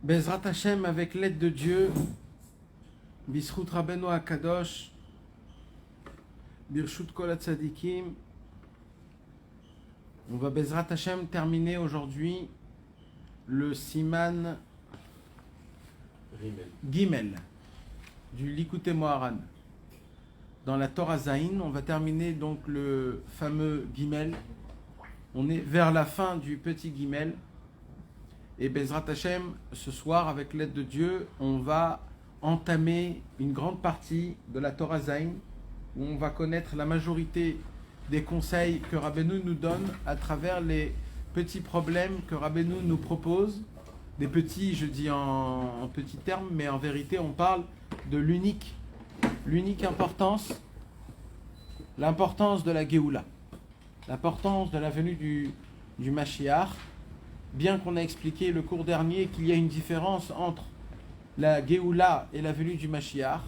Bezrat Hashem, avec l'aide de Dieu, Bishut Rabbeinu HaKadosh, Birshut Kol HaTzadikim, on va Bezrat Hashem terminer aujourd'hui le Siman Gimel du Likutei Moharan. Dans la Torah Zayin, on va terminer donc le fameux Gimel. On est vers la fin du petit Gimel. Et Bezrat Hashem, ce soir, avec l'aide de Dieu, on va entamer une grande partie de la Torah Zayin, où on va connaître la majorité des conseils que Rabbeinu nous donne à travers les petits problèmes que Rabbeinu nous propose. Des petits, je dis en petits termes, mais en vérité, on parle de l'unique importance, l'importance de la Géoula, l'importance de la venue du Mashiach. Bien qu'on a expliqué le cours dernier qu'il y a une différence entre la Géoula et la venue du Mashiach.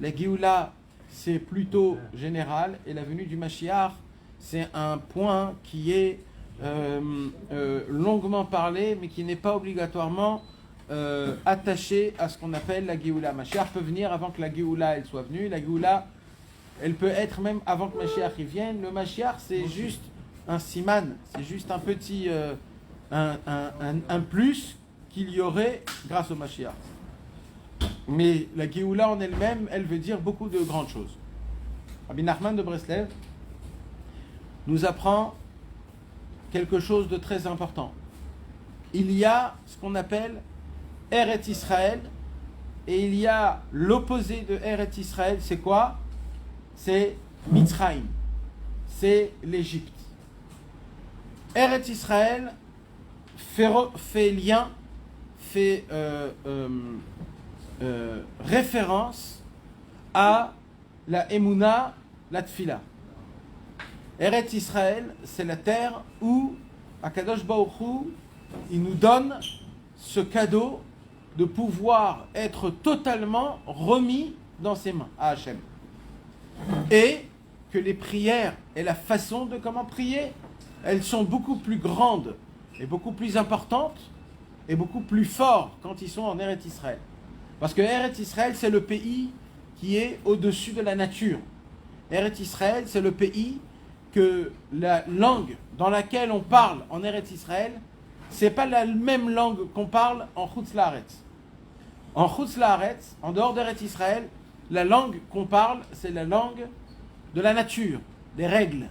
La Géoula, c'est plutôt général, et la venue du Mashiach, c'est un point qui est longuement parlé, mais qui n'est pas obligatoirement attaché à ce qu'on appelle la Géoula. Mashiach peut venir avant que la Géoula elle soit venue. La Géoula, elle peut être même avant que Mashiach y vienne. Le Mashiach, c'est juste un siman, c'est juste un petit... un plus qu'il y aurait grâce au Mashiach. Mais la Géoula en elle-même, elle veut dire beaucoup de grandes choses. Rabbi Nachman de Breslev nous apprend quelque chose de très important. Il y a ce qu'on appelle Eretz Israël, et il y a l'opposé de Eretz Israël, c'est quoi? C'est Mitzrayim, c'est l'Égypte. Eretz Israël fait lien, fait référence à la Emouna, la Tfila. Eretz Israël, c'est la terre où Akadosh Baruch Hu, il nous donne ce cadeau de pouvoir être totalement remis dans ses mains à Hachem. Et que les prières et la façon de comment prier, elles sont beaucoup plus grandes et beaucoup plus importantes et beaucoup plus fortes quand ils sont en Eretz Israël. Parce que Eretz Israël, c'est le pays qui est au-dessus de la nature. Eretz Israël, c'est le pays que la langue dans laquelle on parle en Eretz Israël, c'est pas la même langue qu'on parle en Chutz La'aretz. En Chutz La'aretz, en dehors d'Eretz Israël, la langue qu'on parle, c'est la langue de la nature, des règles,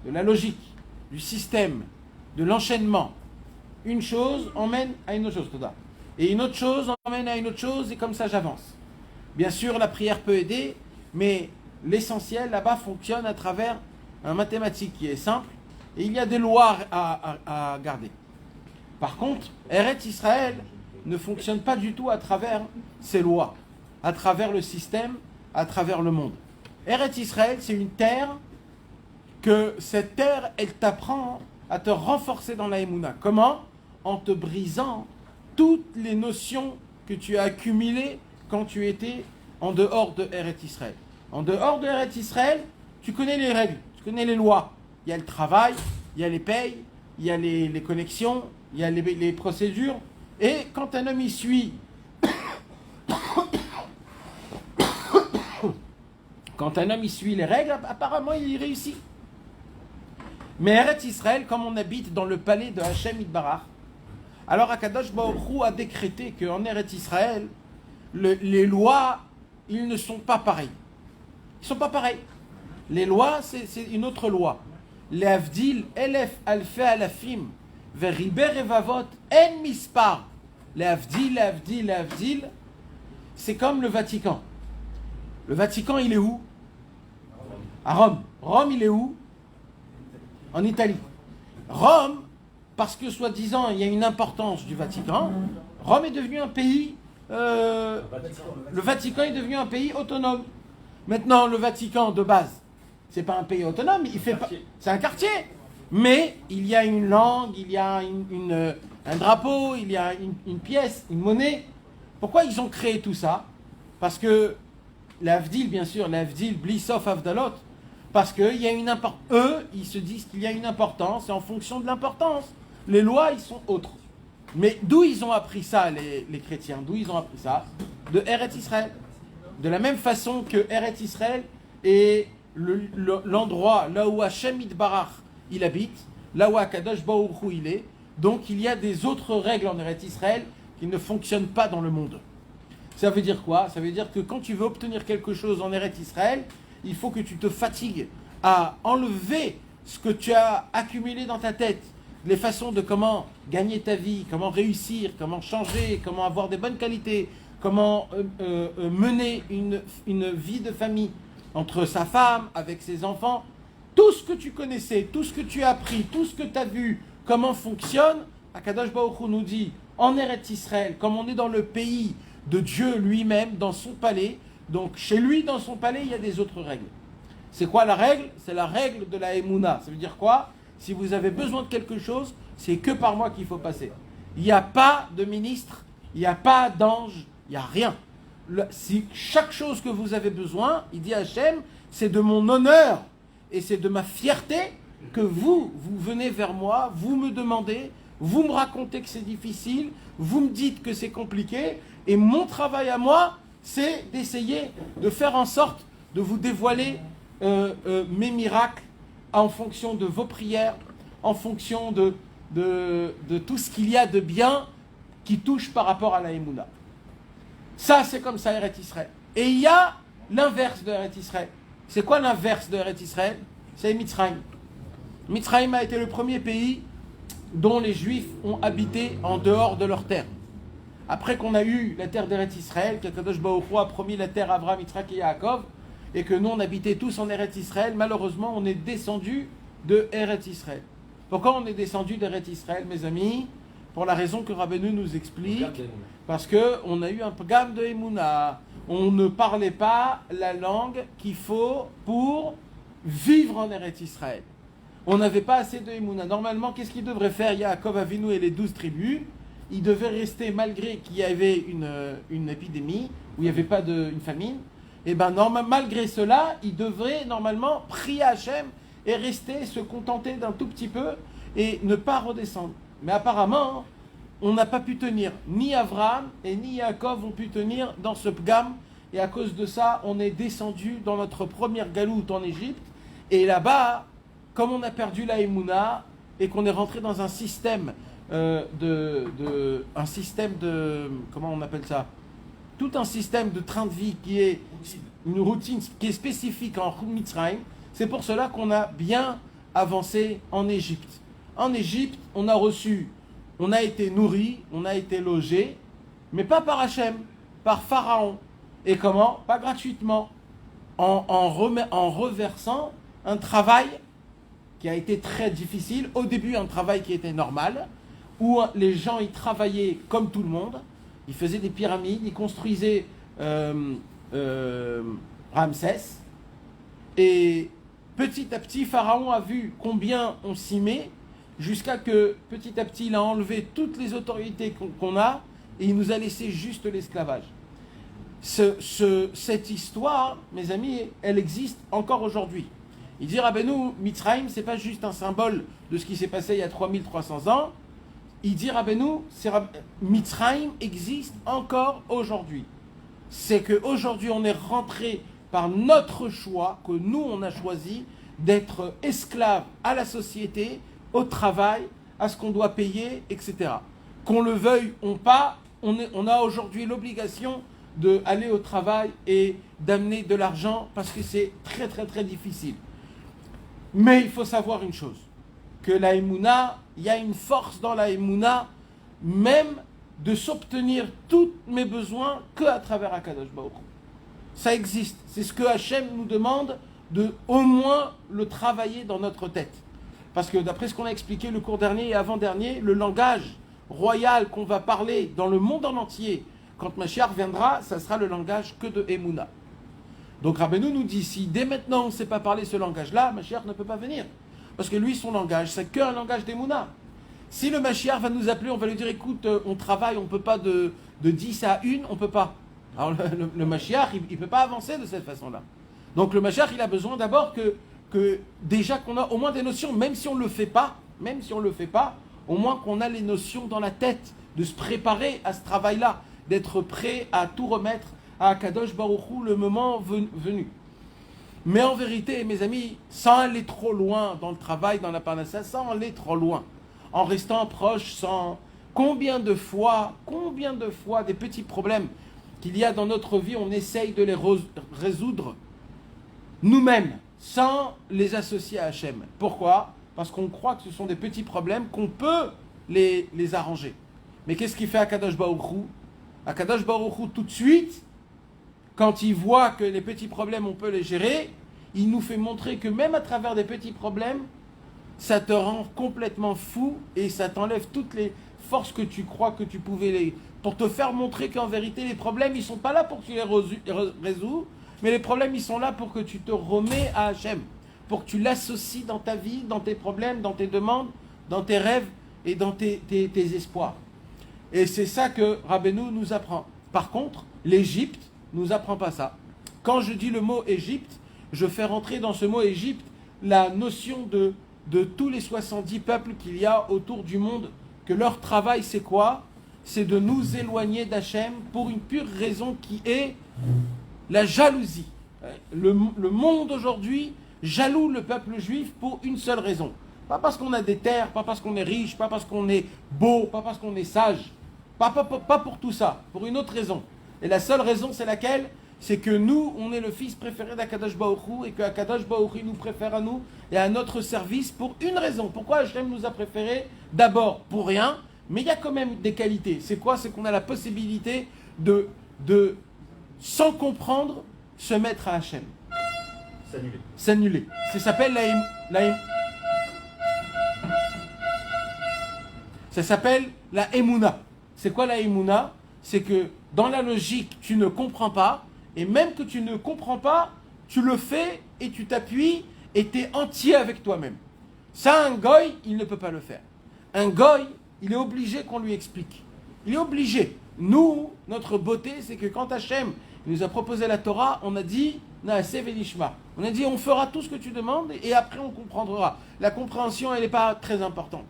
de la logique, du système, de l'enchaînement. Une chose emmène à une autre chose, et une autre chose emmène à une autre chose, et comme ça j'avance. Bien sûr, la prière peut aider, mais l'essentiel là-bas fonctionne à travers un mathématique qui est simple, et il y a des lois à garder. Par contre, Eretz Israël ne fonctionne pas du tout à travers ces lois, à travers le système, à travers le monde. Eretz Israël, c'est une terre que cette terre, elle t'apprend à te renforcer dans la Emouna. Comment? En te brisant toutes les notions que tu as accumulées quand tu étais en dehors de Eretz Israël. En dehors de Eretz Israël, tu connais les règles, tu connais les lois. Il y a le travail, il y a les payes, il y a les connexions, il y a les procédures. Et quand un homme y suit, quand un homme y suit les règles, apparemment il y réussit. Mais Eretz Israël, comme on habite dans le palais de Hachem Yitbarach, alors Akadosh Baruch Hu a décrété qu'en Eretz Israël, les lois, ils ne sont pas pareils. Ils ne sont pas pareils. Les lois, c'est une autre loi. Lehavdil, elef alfe alafim, veriber evavot, en mispar. Lehavdil, c'est comme le Vatican. Le Vatican, il est où? À Rome. Rome, il est où? En Italie. Rome, parce que soi-disant il y a une importance du Vatican, Rome est devenu un pays, le Vatican est devenu un pays autonome. Maintenant, le Vatican de base, c'est pas un pays autonome, c'est un quartier. Mais il y a une langue, il y a un drapeau, il y a une pièce, une monnaie. Pourquoi ils ont créé tout ça? Parce que l'Avdil, bien sûr, l'Avdil, Blissof, Avdalot, parce qu'il y a une importance. Eux, ils se disent qu'il y a une importance, et en fonction de l'importance, les lois, ils sont autres. Mais d'où ils ont appris ça, les chrétiens? D'où ils ont appris ça? De Eretz Israël. De la même façon que Eretz Israël est l'endroit là où Hashem Yitbarach il habite, là où Akadosh Baruch Hu il est. Donc il y a des autres règles en Eretz Israël qui ne fonctionnent pas dans le monde. Ça veut dire quoi? Ça veut dire que quand tu veux obtenir quelque chose en Eretz Israël, il faut que tu te fatigues à enlever ce que tu as accumulé dans ta tête, les façons de comment gagner ta vie, comment réussir, comment changer, comment avoir des bonnes qualités, comment mener une vie de famille entre sa femme, avec ses enfants. Tout ce que tu connaissais, tout ce que tu as appris, tout ce que tu as vu, comment fonctionne, Akadosh Baruch Hu nous dit, en Eretz Israël, comme on est dans le pays de Dieu lui-même, dans son palais, donc chez lui, dans son palais, il y a des autres règles. C'est quoi la règle? C'est la règle de la Emouna. Ça veut dire quoi? Si vous avez besoin de quelque chose, c'est que par moi qu'il faut passer. Il n'y a pas de ministre, il n'y a pas d'ange, il n'y a rien. Si chaque chose que vous avez besoin, il dit à Hachem, c'est de mon honneur et c'est de ma fierté que vous venez vers moi, vous me demandez, vous me racontez que c'est difficile, vous me dites que c'est compliqué, et mon travail à moi, c'est d'essayer de faire en sorte de vous dévoiler mes miracles en fonction de vos prières, en fonction de tout ce qu'il y a de bien qui touche par rapport à la Emouna. Ça, c'est comme ça, Eretz Israël. Et il y a l'inverse de Eretz Israël. C'est quoi l'inverse de Eretz Israël? C'est Mitzrayim. Mitzrayim a été le premier pays dont les Juifs ont habité en dehors de leur terre. Après qu'on a eu la terre d'Eretz Israël, qu'Akadosh Baruch Hu a promis la terre à Abraham, Yitzhak et Yaakov, et que nous on habitait tous en Eretz Israël, malheureusement on est descendu de Eretz Israël. Pourquoi on est descendu d'Eretz Israël, mes amis? Pour la raison que Rabbeinu nous explique, parce qu'on a eu un pgam de Emouna. On ne parlait pas la langue qu'il faut pour vivre en Eretz Israël. On n'avait pas assez de Emouna. Normalement, qu'est-ce qu'il devrait faire Yaakov Avinu et les 12 tribus? Ils devaient rester, malgré qu'il y avait une épidémie, où il n'y avait pas une famine, et bien malgré cela, ils devraient normalement prier Hachem et rester, se contenter d'un tout petit peu et ne pas redescendre. Mais apparemment, on n'a pas pu tenir. Ni Avraham et ni Yaakov ont pu tenir dans ce pgam. Et à cause de ça, on est descendu dans notre première galoute en Égypte. Et là-bas, comme on a perdu la Emouna et qu'on est rentré dans un système comment on appelle ça? Tout un système de train de vie qui est une routine qui est spécifique en Mitzrayim. C'est pour cela qu'on a bien avancé en Égypte. En Égypte, on a été nourri, on a été logé, mais pas par Hachem, par Pharaon. Et comment? Pas gratuitement. En reversant un travail qui a été très difficile. Au début, un travail qui était normal, où les gens y travaillaient comme tout le monde. Ils faisaient des pyramides, ils construisaient Ramsès. Et petit à petit, Pharaon a vu combien on s'y met, jusqu'à que petit à petit, il a enlevé toutes les autorités qu'on a et il nous a laissé juste l'esclavage. Cette histoire, mes amis, elle existe encore aujourd'hui. Il dit Rabbeinu, Mitzrayim, c'est pas juste un symbole de ce qui s'est passé il y a 3300 ans. Il dit Rabbeinu, Mitzrayim existe encore aujourd'hui. C'est qu'aujourd'hui, on est rentré par notre choix, que nous, on a choisi d'être esclaves à la société, au travail, à ce qu'on doit payer, etc. Qu'on le veuille ou pas, on a aujourd'hui l'obligation d'aller au travail et d'amener de l'argent parce que c'est très très très difficile. Mais il faut savoir une chose, que la Emouna, il y a une force dans la Emouna, même de s'obtenir tous mes besoins qu'à travers Akadosh Baruch Hu. Ça existe. C'est ce que Hachem nous demande de au moins le travailler dans notre tête. Parce que d'après ce qu'on a expliqué le cours dernier et avant-dernier, le langage royal qu'on va parler dans le monde en entier, quand Mashiach viendra, ça sera le langage que de Emouna. Donc Rabbeinu nous dit, si dès maintenant on ne sait pas parler ce langage-là, Mashiach ne peut pas venir. Parce que lui, son langage, c'est qu'un langage d'Emouna. Si le Mashiach va nous appeler, on va lui dire, écoute, on travaille, on ne peut pas de 10 à 1, on ne peut pas. Alors le Mashiach, il ne peut pas avancer de cette façon-là. Donc le Mashiach, il a besoin d'abord que déjà qu'on a au moins des notions, même si on ne le fait pas, au moins qu'on a les notions dans la tête, de se préparer à ce travail-là, d'être prêt à tout remettre à Kadosh Baruch Hu le moment venu. Mais en vérité, mes amis, sans aller trop loin dans le travail, dans la parnassa, sans aller trop loin, en restant proche, sans... Combien de fois des petits problèmes qu'il y a dans notre vie, on essaye de les résoudre nous-mêmes, sans les associer à Hachem. Pourquoi ? Parce qu'on croit que ce sont des petits problèmes qu'on peut les arranger. Mais qu'est-ce qu'il fait Akadosh Baruch Hu ? Akadosh Baruch Hu, tout de suite, quand il voit que les petits problèmes, on peut les gérer, il nous fait montrer que même à travers des petits problèmes, ça te rend complètement fou et ça t'enlève toutes les forces que tu crois que tu pouvais les... Pour te faire montrer qu'en vérité, les problèmes, ils ne sont pas là pour que tu les résous, mais les problèmes, ils sont là pour que tu te remets à Hachem, pour que tu l'associes dans ta vie, dans tes problèmes, dans tes demandes, dans tes rêves et dans tes espoirs. Et c'est ça que Rabbeinu nous apprend. Par contre, l'Égypte ne nous apprend pas ça. Quand je dis le mot Égypte, je fais rentrer dans ce mot Égypte la notion de tous les 70 peuples qu'il y a autour du monde, que leur travail c'est quoi ? C'est de nous éloigner d'Hachem pour une pure raison qui est la jalousie. Le monde aujourd'hui jaloux le peuple juif pour une seule raison. Pas parce qu'on a des terres, pas parce qu'on est riche, pas parce qu'on est beau, pas parce qu'on est sage. Pas pour tout ça, pour une autre raison. Et la seule raison c'est laquelle ? C'est que nous, on est le fils préféré d'Akadosh Baruch Hu et que Akadosh Baruch Hu nous préfère à nous et à notre service pour une raison. Pourquoi Hachem nous a préférés ? D'abord, pour rien, mais il y a quand même des qualités. C'est quoi ? C'est qu'on a la possibilité de sans comprendre, se mettre à Hachem. S'annuler. Ça s'appelle ça s'appelle la Emouna. C'est quoi la Emouna ? C'est que dans la logique, tu ne comprends pas, et même que tu ne comprends pas, tu le fais et tu t'appuies et tu es entier avec toi-même. Ça, un goy, il ne peut pas le faire. Un goy, il est obligé qu'on lui explique. Il est obligé. Nous, notre beauté, c'est que quand Hachem nous a proposé la Torah, on a dit Naaseh Venishma. On a dit on fera tout ce que tu demandes et après on comprendra. La compréhension, elle n'est pas très importante.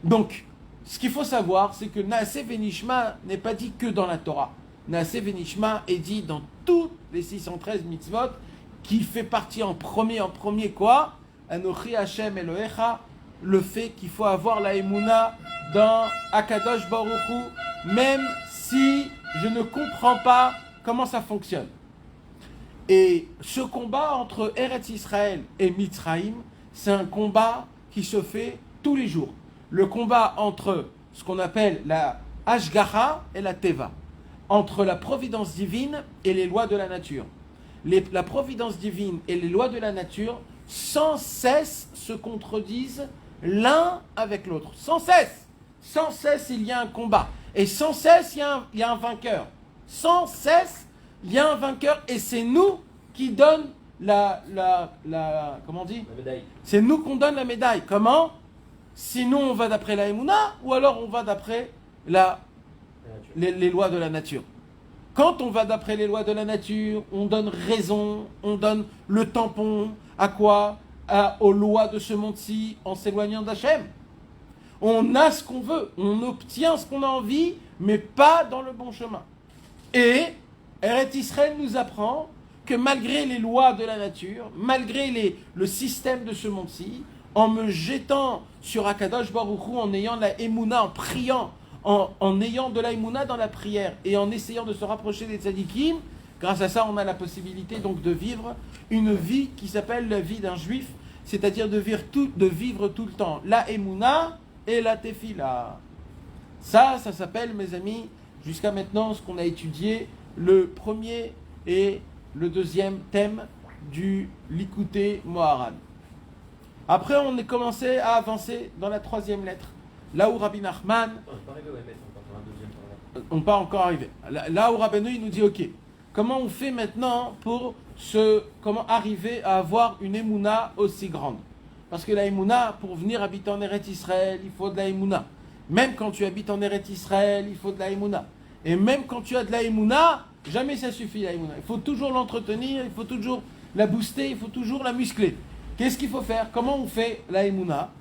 Donc, ce qu'il faut savoir, c'est que Naaseh Venishma n'est pas dit que dans la Torah. Naaseh Venishma est dit dans toutes les 613 mitzvot, qui fait partie en premier quoi ? Anochi Hashem Elohecha, le fait qu'il faut avoir la Emouna dans Akadosh Baruch Hu, même si je ne comprends pas comment ça fonctionne. Et ce combat entre Eretz Israël et Mitzraïm, c'est un combat qui se fait tous les jours. Le combat entre ce qu'on appelle la Hashgacha et la Teva, entre la providence divine et les lois de la nature. La providence divine et les lois de la nature sans cesse se contredisent l'un avec l'autre. Sans cesse il y a un combat. Et sans cesse il y a un vainqueur. Sans cesse il y a un vainqueur et c'est nous qui donne comment on dit ? La médaille. C'est nous qu'on donne la médaille. Comment ? Sinon on va d'après la Emouna ou alors on va d'après les lois de la nature. Quand on va d'après les lois de la nature, on donne raison, on donne le tampon à quoi ? Aux lois de ce monde-ci en s'éloignant d'Hachem. On a ce qu'on veut, on obtient ce qu'on a envie, mais pas dans le bon chemin. Et Eretz Israël nous apprend que malgré les lois de la nature, malgré le système de ce monde-ci, en me jetant sur Akadosh Baruch Hu, en ayant la Emouna, en priant, en ayant de la Emouna dans la prière et en essayant de se rapprocher des tzadikim, grâce à ça, on a la possibilité donc de vivre une vie qui s'appelle la vie d'un juif, c'est-à-dire de vivre tout le temps la Emouna et la Tefila. Ça s'appelle, mes amis, jusqu'à maintenant, ce qu'on a étudié, le premier et le deuxième thème du Likutei Moharan. Après, on a commencé à avancer dans la troisième lettre. Là où Rabbi Nachman... On n'est pas encore arrivé. Là où Rabbeinu, il nous dit, ok, comment on fait maintenant comment arriver à avoir une Emouna aussi grande ? Parce que la Emouna, pour venir habiter en Eretz Israël, il faut de la Emouna. Même quand tu habites en Eretz Israël, il faut de la Emouna. Et même quand tu as de la Emouna, jamais ça suffit la Emouna. Il faut toujours l'entretenir, il faut toujours la booster, il faut toujours la muscler. Qu'est-ce qu'il faut faire ? Comment on fait la Emouna ?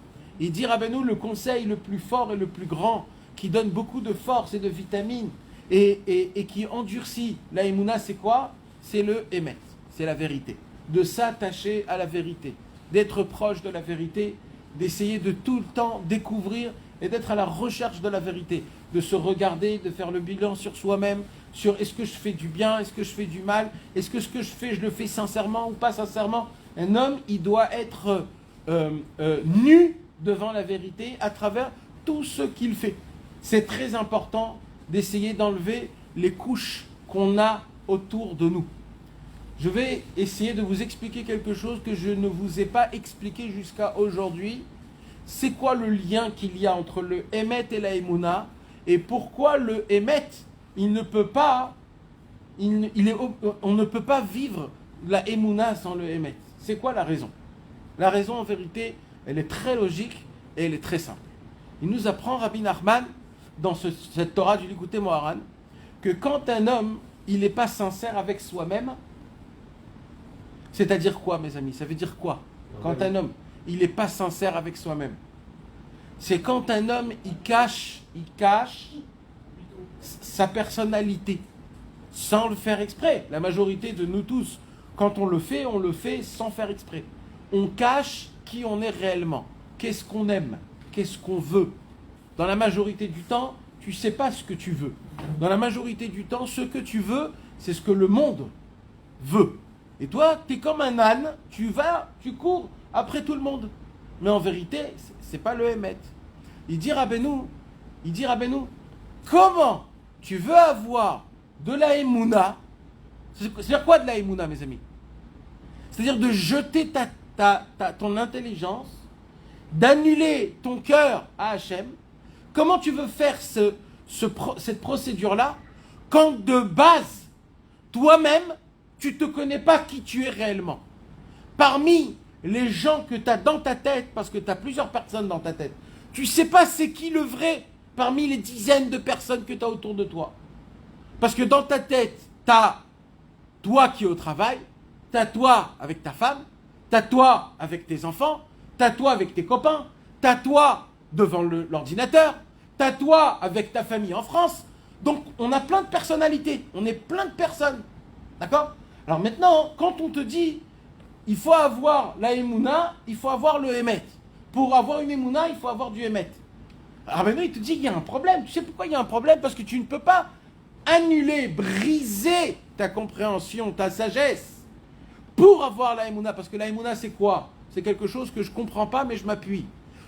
Il dit Rabbeinu, le conseil le plus fort et le plus grand qui donne beaucoup de force et de vitamines et qui endurcit la émouna, c'est quoi? C'est le émet, c'est la vérité. De s'attacher à la vérité, d'être proche de la vérité, d'essayer de tout le temps découvrir et d'être à la recherche de la vérité, de se regarder, de faire le bilan sur soi-même, sur est-ce que je fais du bien, est-ce que je fais du mal, est-ce que ce que je fais, je le fais sincèrement ou pas sincèrement. Un homme, il doit être nu devant la vérité à travers tout ce qu'il fait. C'est très important d'essayer d'enlever les couches qu'on a autour de nous. Je vais essayer de vous expliquer quelque chose que je ne vous ai pas expliqué jusqu'à aujourd'hui. C'est quoi le lien qu'il y a entre le Emet et la Emouna, et pourquoi le Emet, on ne peut pas vivre la Emouna sans le Emet. C'est quoi la raison? La raison, en vérité, elle est très logique et elle est très simple. Il nous apprend, Rabbi Nachman, dans cette Torah du Likutei Moharan, que quand un homme, il n'est pas sincère avec soi-même, c'est-à-dire quoi, mes amis? Ça veut dire quoi? Quand un homme, il n'est pas sincère avec soi-même. C'est quand un homme, il cache sa personnalité, sans le faire exprès. La majorité de nous tous, quand on le fait sans faire exprès. On cache qui on est réellement. Qu'est-ce qu'on aime? Qu'est-ce qu'on veut? Dans la majorité du temps, tu ne sais pas ce que tu veux. Dans la majorité du temps, ce que tu veux, c'est ce que le monde veut. Et toi, tu es comme un âne, tu cours après tout le monde. Mais en vérité, c'est pas le Emet. Il dit Rabbeinu, comment tu veux avoir de la Emouna? C'est-à-dire quoi de la Emouna, mes amis? C'est-à-dire de jeter ton intelligence, d'annuler ton cœur à Hachem. Comment tu veux faire cette procédure-là quand de base, toi-même, tu ne te connais pas qui tu es réellement? Parmi les gens que tu as dans ta tête, parce que tu as plusieurs personnes dans ta tête, tu ne sais pas c'est qui le vrai parmi les dizaines de personnes que tu as autour de toi. Parce que dans ta tête, tu as toi qui es au travail, tu as toi avec ta femme, tu as toi avec tes enfants, tu as toi avec tes copains, tu as toi devant l'ordinateur, tu as toi avec ta famille en France. Donc on a plein de personnalités, on est plein de personnes. D'accord? Alors maintenant, quand on te dit il faut avoir la Emouna, il faut avoir le Emet. Pour avoir une Emouna, il faut avoir du Emet. Alors maintenant, il te dit qu'il y a un problème. Tu sais pourquoi il y a un problème? Parce que tu ne peux pas annuler, briser ta compréhension, ta sagesse pour avoir la Emouna. Parce que la Emouna, c'est quoi? C'est quelque chose que je ne comprends pas, mais je m'appuie.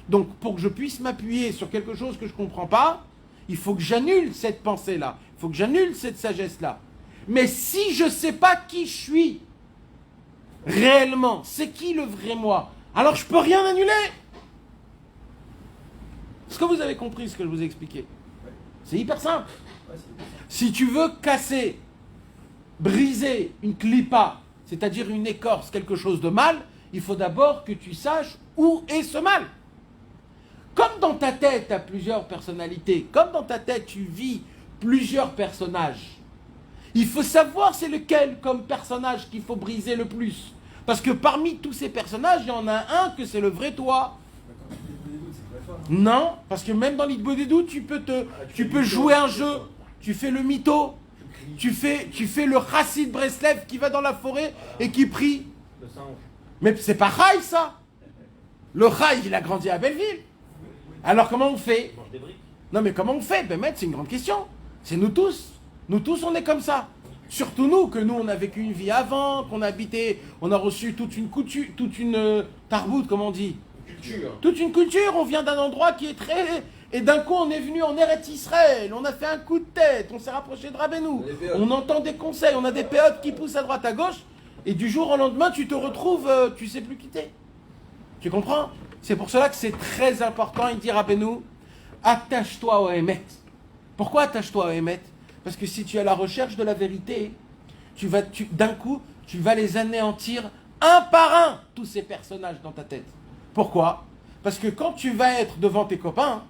Donc, pour que je puisse m'appuyer sur quelque chose que je ne comprends pas, il faut que j'annule cette pensée-là. Il faut que j'annule cette sagesse-là. Mais si je ne sais pas qui je suis réellement, c'est qui le vrai moi, alors je ne peux rien annuler. Est-ce que vous avez compris ce que je vous ai expliqué? C'est hyper simple. Si tu veux casser, briser une clipa, c'est-à-dire une écorce, quelque chose de mal, il faut d'abord que tu saches où est ce mal. Comme dans ta tête, tu as plusieurs personnalités, comme dans ta tête, tu vis plusieurs personnages, il faut savoir c'est lequel comme personnage qu'il faut briser le plus. Parce que parmi tous ces personnages, il y en a un que c'est le vrai toi. Non, parce que même dans l'Itbodedou, tu peux jouer un jeu. Tu fais le mytho. Tu fais le chassid Breslev qui va dans la forêt et qui prie. Mais c'est pas Chaï, ça. Le Chaï, il a grandi à Belleville. Alors comment on fait? Non mais comment on fait? Ben maître, c'est une grande question. C'est nous tous. Nous tous, on est comme ça. Surtout nous, que nous, on a vécu une vie avant, qu'on a habité, on a reçu toute une couture, toute une tarboute, comme on dit. Toute une culture, on vient d'un endroit qui est très... Et d'un coup, on est venu en Eretz Israël, on a fait un coup de tête, on s'est rapproché de Rabbeinu, on entend des conseils, on a des péotes qui poussent à droite à gauche, et du jour au lendemain, tu te retrouves, tu sais plus quitter. Tu comprends? C'est pour cela que c'est très important, il dit Rabbeinu, attache-toi au Emet. Pourquoi attache-toi au Emet? Parce que si tu es à la recherche de la vérité, d'un coup, tu vas les anéantir un par un, tous ces personnages dans ta tête. Pourquoi? Parce que quand tu vas être devant tes copains,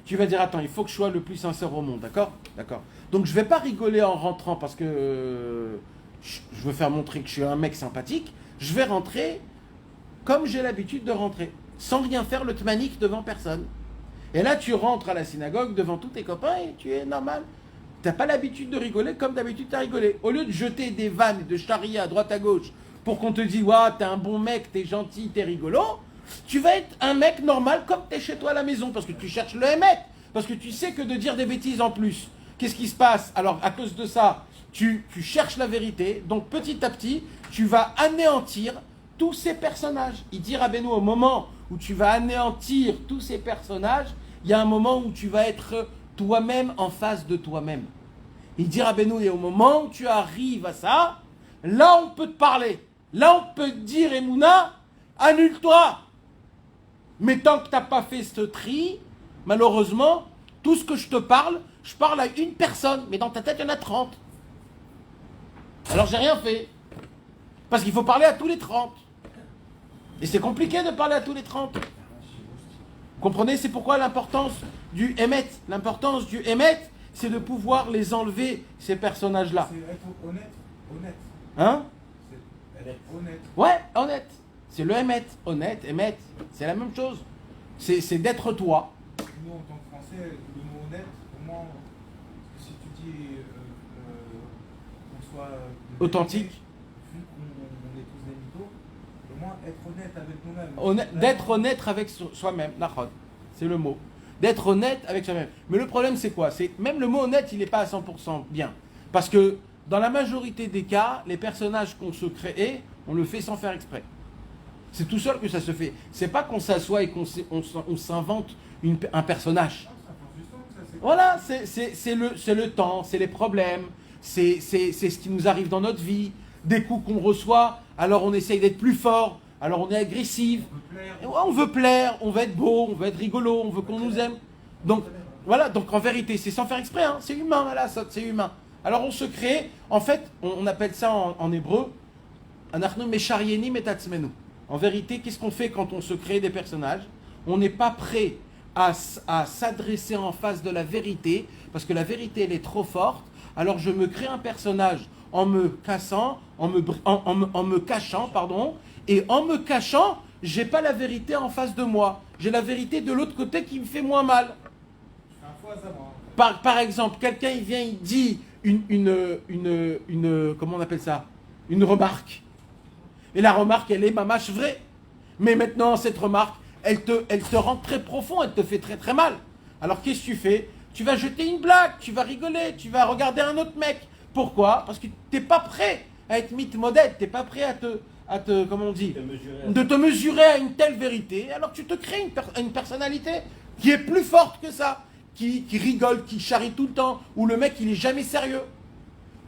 tu vas dire, attends, il faut que je sois le plus sincère au monde, d'accord? D'accord. Donc je ne vais pas rigoler en rentrant parce que je veux faire montrer que je suis un mec sympathique. Je vais rentrer comme j'ai l'habitude de rentrer, sans rien faire le tmanik devant personne. Et là, tu rentres à la synagogue devant tous tes copains et tu es normal. Tu n'as pas l'habitude de rigoler comme d'habitude tu as rigolé. Au lieu de jeter des vannes et de charrier à droite à gauche pour qu'on te dise « Waouh, t'es un bon mec, t'es gentil, t'es rigolo », tu vas être un mec normal comme t'es chez toi à la maison parce que tu cherches le émet. Parce que tu sais que de dire des bêtises en plus, qu'est-ce qui se passe? Alors, à cause de ça, tu cherches la vérité. Donc, petit à petit, tu vas anéantir tous ces personnages. Il dit Rabbeinu, au moment où tu vas anéantir tous ces personnages, il y a un moment où tu vas être toi-même en face de toi-même. Il dit Rabbeinu, et au moment où tu arrives à ça, là on peut te parler. Là on peut te dire, Emouna, annule-toi. Mais tant que tu n'as pas fait ce tri, malheureusement, tout ce que je parle à une personne, mais dans ta tête, il y en a 30. Alors j'ai rien fait. Parce qu'il faut parler à tous les 30. Et c'est compliqué de parler à tous les 30. Comprenez, c'est pourquoi l'importance du Emet. L'importance du Emet, c'est de pouvoir les enlever, ces personnages-là. C'est être honnête. Honnête. Hein? C'est être honnête. Ouais, honnête. C'est le Emet. Honnête, Emet, c'est la même chose. C'est d'être toi. Nous, en tant que Français, le mot honnête, pour moi, si tu dis qu'on soit Authentique. Vu qu'on est tous des mythos, au moins être honnête avec nous-mêmes. D'être honnête avec soi-même, Nachon, c'est le mot. D'être honnête avec soi-même. Mais le problème, c'est quoi? C'est même le mot honnête, il n'est pas à 100% bien. Parce que dans la majorité des cas, les personnages qu'on se crée, on le fait sans faire exprès. C'est tout seul que ça se fait. C'est pas qu'on s'assoit et qu'on s'invente un personnage. Voilà, c'est le temps, c'est les problèmes, c'est ce qui nous arrive dans notre vie, des coups qu'on reçoit, alors on essaye d'être plus fort, alors on est agressif, on veut plaire, on veut être beau, on veut être rigolo, on veut qu'on nous aime. Donc voilà, donc en vérité, c'est sans faire exprès, hein, c'est humain, là, c'est humain. Alors on se crée, en fait, on appelle ça en hébreu, anachnu mesharieni metatzmenu. En vérité, qu'est-ce qu'on fait quand on se crée des personnages? On n'est pas prêt à s'adresser en face de la vérité, parce que la vérité, elle est trop forte. Alors je me crée un personnage en me cassant, en me cachant, pardon, et en me cachant, j'ai pas la vérité en face de moi. J'ai la vérité de l'autre côté qui me fait moins mal. Par exemple, quelqu'un il vient, il dit comment on appelle ça? Une remarque. Et la remarque, elle est mamache vraie. Mais maintenant, cette remarque, elle te rend très profond, elle te fait très très mal. Alors qu'est-ce que tu fais? Tu vas jeter une blague, tu vas rigoler, tu vas regarder un autre mec. Pourquoi? Parce que tu n'es pas prêt à être mythe-modèle, tu n'es pas prêt comment on dit, de te mesurer à une telle vérité. Alors tu te crées une personnalité qui est plus forte que ça, qui rigole, qui charrie tout le temps, où le mec il est jamais sérieux.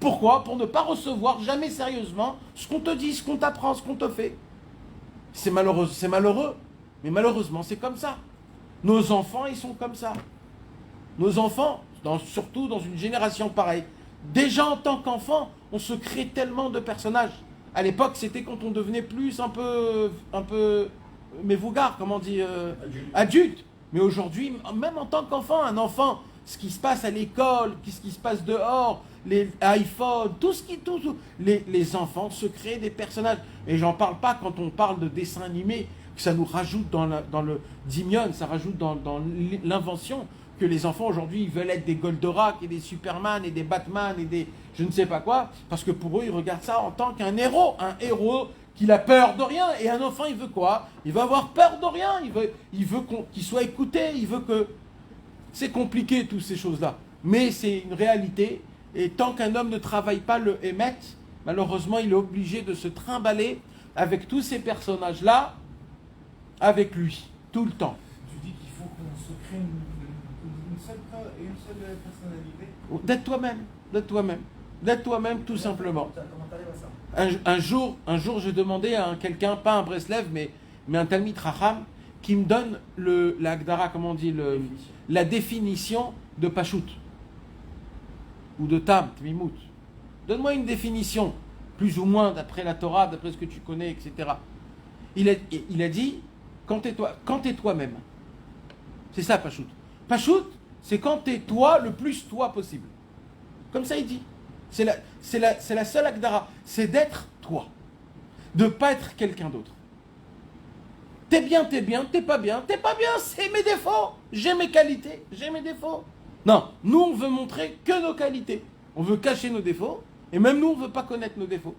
Pourquoi? Pour ne pas recevoir jamais sérieusement ce qu'on te dit, ce qu'on t'apprend, ce qu'on te fait. C'est malheureux, mais malheureusement c'est comme ça. Nos enfants, ils sont comme ça. Nos enfants, surtout dans une génération pareille, déjà en tant qu'enfant, on se crée tellement de personnages. À l'époque, c'était quand on devenait plus un peu mévougar, comment on dit, adulte. Mais aujourd'hui, même en tant qu'enfant, un enfant, ce qui se passe à l'école, ce qui se passe dehors, les iPhones, les enfants se créent des personnages. Et j'en parle pas quand on parle de dessins animés, que ça nous rajoute dans le dimion, ça rajoute dans l'invention, que les enfants aujourd'hui ils veulent être des Goldorak et des Superman et des Batman et des je ne sais pas quoi, parce que pour eux ils regardent ça en tant qu'un héros qui a peur de rien. Et un enfant il veut quoi? Il veut avoir peur de rien, il veut qu'il soit écouté, il veut que... C'est compliqué toutes ces choses-là, mais c'est une réalité. Et tant qu'un homme ne travaille pas le Emet, malheureusement il est obligé de se trimballer avec tous ces personnages-là, avec lui, tout le temps. Tu dis qu'il faut qu'on se crée une seule personnalité. D'être toi-même tout simplement. Un jour, je demandais à quelqu'un, pas un Breslev, mais un Talmid Racham, qui me donne la Agdara, comment on dit, la définition de Pashut, ou de Tam, Tmimut. Donne-moi une définition, plus ou moins d'après la Torah, d'après ce que tu connais, etc. Il a dit, quand t'es toi-même. C'est ça, Pashut. Pashut, c'est quand t'es toi, le plus toi possible. Comme ça, il dit. C'est la seule Agdara. C'est d'être toi. De ne pas être quelqu'un d'autre. T'es bien, t'es pas bien, c'est mes défauts. J'ai mes qualités, j'ai mes défauts. Non, nous on veut montrer que nos qualités. On veut cacher nos défauts, et même nous on veut pas connaître nos défauts.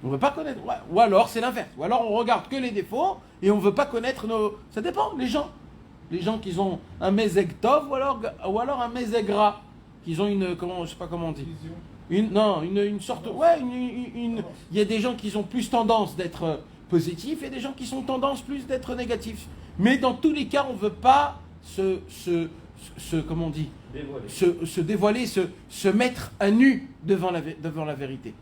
On veut pas connaître, ou alors c'est l'inverse. Ou alors on regarde que les défauts, et on veut pas connaître nos... Ça dépend, les gens. Les gens qui ont un mezeg tov, ou alors un mezeg ras. Qu'ils ont une, je sais pas comment on dit. Une sorte, il y a des gens qui ont plus tendance d'être positifs et des gens qui ont tendance plus d'être négatifs. Mais dans tous les cas, on ne veut pas comment on dit, se dévoiler, se mettre à nu devant la vérité.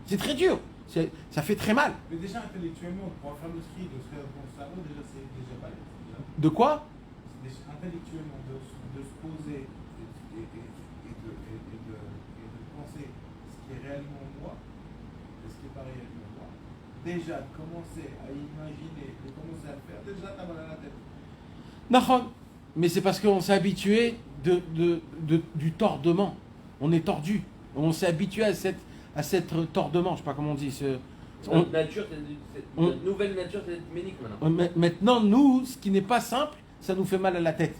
C'est très dur, ça fait très mal. Mais déjà intellectuellement, pour faire le tri de ce que ton cerveau, déjà c'est déjà pas déjà. De quoi? Intellectuellement, de se poser et de penser ce qui est réellement moi et ce qui n'est pas réellement moi. Déjà, de commencer à imaginer, de commencer à le faire, déjà t'as mal à la tête. Nahon. Mais c'est parce qu'on s'est habitué du tordement. On est tordu. On s'est habitué à cette tordement, je ne sais pas comment on dit. Notre nouvelle nature, c'est d'être ménique maintenant. Maintenant, nous, ce qui n'est pas simple, ça nous fait mal à la tête.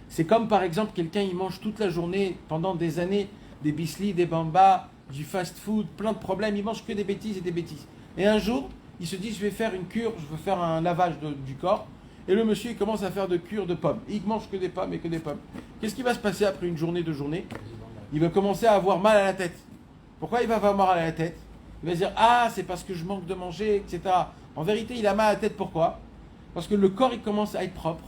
C'est comme par exemple quelqu'un, il mange toute la journée, pendant des années, des bislis, des bambas, du fast-food, plein de problèmes, il mange que des bêtises et des bêtises. Et un jour, il se dit, je vais faire une cure, je veux faire un lavage du corps. Et le monsieur, il commence à faire de cure de pommes. Il mange que des pommes et que des pommes. Qu'est-ce qui va se passer après une journée, 2 journées? Il va commencer à avoir mal à la tête. Pourquoi il va avoir mal à la tête? Il va se dire, ah, c'est parce que je manque de manger, etc. En vérité, il a mal à la tête, pourquoi? Parce que le corps, il commence à être propre.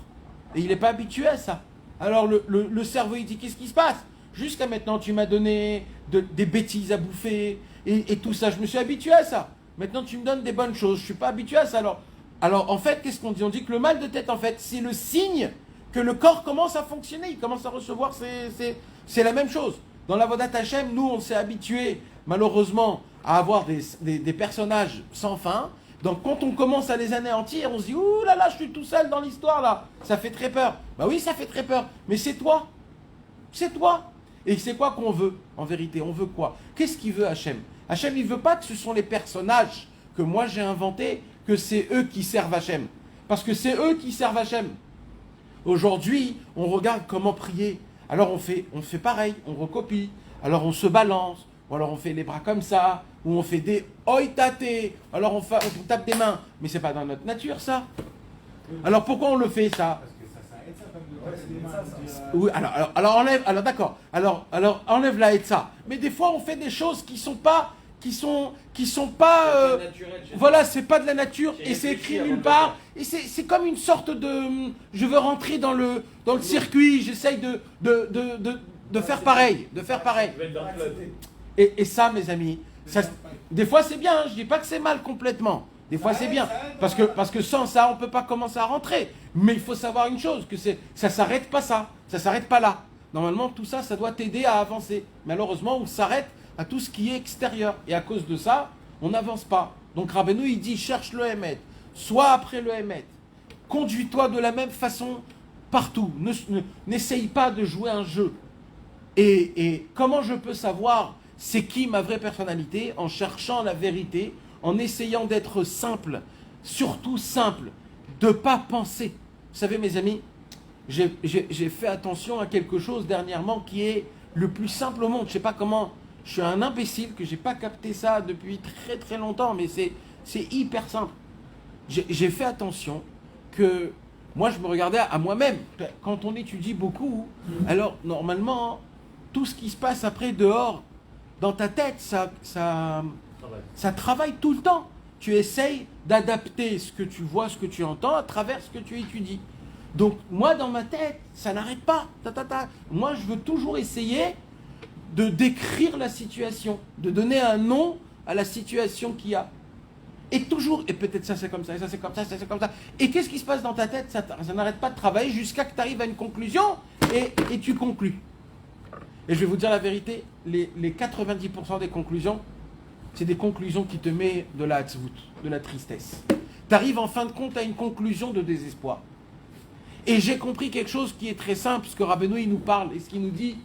Et il n'est pas habitué à ça. Alors le cerveau, il dit, qu'est-ce qui se passe? Jusqu'à maintenant, tu m'as donné des bêtises à bouffer et tout ça. Je me suis habitué à ça. Maintenant, tu me donnes des bonnes choses. Je ne suis pas habitué à ça. Alors en fait, qu'est-ce qu'on dit? On dit que le mal de tête, en fait, c'est le signe que le corps commence à fonctionner. Il commence à recevoir, c'est la même chose. Dans la Vodat Hashem, nous, on s'est habitué, malheureusement, à avoir des personnages sans fin. Donc quand on commence à les anéantir, on se dit, ouh là là, je suis tout seul dans l'histoire là. Ça fait très peur. Bah oui, ça fait très peur. Mais c'est toi. C'est toi. Et c'est quoi qu'on veut, en vérité? On veut quoi? Qu'est-ce qu'il veut Hachem? Hachem, il ne veut pas que ce sont les personnages que moi j'ai inventés, que c'est eux qui servent Hachem. Parce que c'est eux qui servent Hachem. Aujourd'hui, on regarde comment prier. Alors on fait pareil, on recopie. Alors on se balance, ou alors on fait les bras comme ça, ou on fait des oitate, alors on tape des mains. Mais c'est pas dans notre nature ça. Alors pourquoi on le fait ça? Parce que ça aide ça comme de passer des mains. Oui, alors enlève, alors d'accord. Alors enlève la etza. Mais des fois on fait des choses qui sont pas voilà, c'est pas de la nature et c'est écrit nulle part et c'est comme une sorte de je veux rentrer dans le circuit, j'essaye de faire pareil, et ça mes amis, ça, des fois c'est bien, je dis pas que c'est mal complètement. Des fois c'est bien parce que sans ça on peut pas commencer à rentrer. Mais il faut savoir une chose, que ça s'arrête pas ça s'arrête pas là. Normalement tout ça doit t'aider à avancer. Malheureusement on s'arrête à tout ce qui est extérieur. Et à cause de ça, on n'avance pas. Donc Rabbeinu, il dit, cherche le Hémet. Sois après le Hémet. Conduis-toi de la même façon partout. N'essaye pas de jouer un jeu. Et comment je peux savoir c'est qui ma vraie personnalité? En cherchant la vérité, en essayant d'être simple, surtout simple, de ne pas penser. Vous savez mes amis, j'ai fait attention à quelque chose dernièrement qui est le plus simple au monde. Je ne sais pas comment... Je suis un imbécile que j'ai pas capté ça depuis très très longtemps, mais c'est hyper simple. J'ai fait attention que moi je me regardais à moi-même. Quand on étudie beaucoup, alors normalement tout ce qui se passe après dehors dans ta tête, ça travaille tout le temps. Tu essayes d'adapter ce que tu vois, ce que tu entends à travers ce que tu étudies. Donc moi dans ma tête, ça n'arrête pas. Moi je veux toujours essayer de décrire la situation, de donner un nom à la situation qu'il y a. Et toujours, et peut-être ça c'est comme ça, et ça c'est comme ça, ça c'est comme ça. Et qu'est-ce qui se passe dans ta tête? Ça n'arrête pas de travailler jusqu'à que tu arrives à une conclusion et tu conclus. Et je vais vous dire la vérité, les 90% des conclusions, c'est des conclusions qui te mettent de la hatzvout, de la tristesse. Tu arrives en fin de compte à une conclusion de désespoir. Et j'ai compris quelque chose qui est très simple, ce que Rabbeinu il nous parle et ce qu'il nous dit.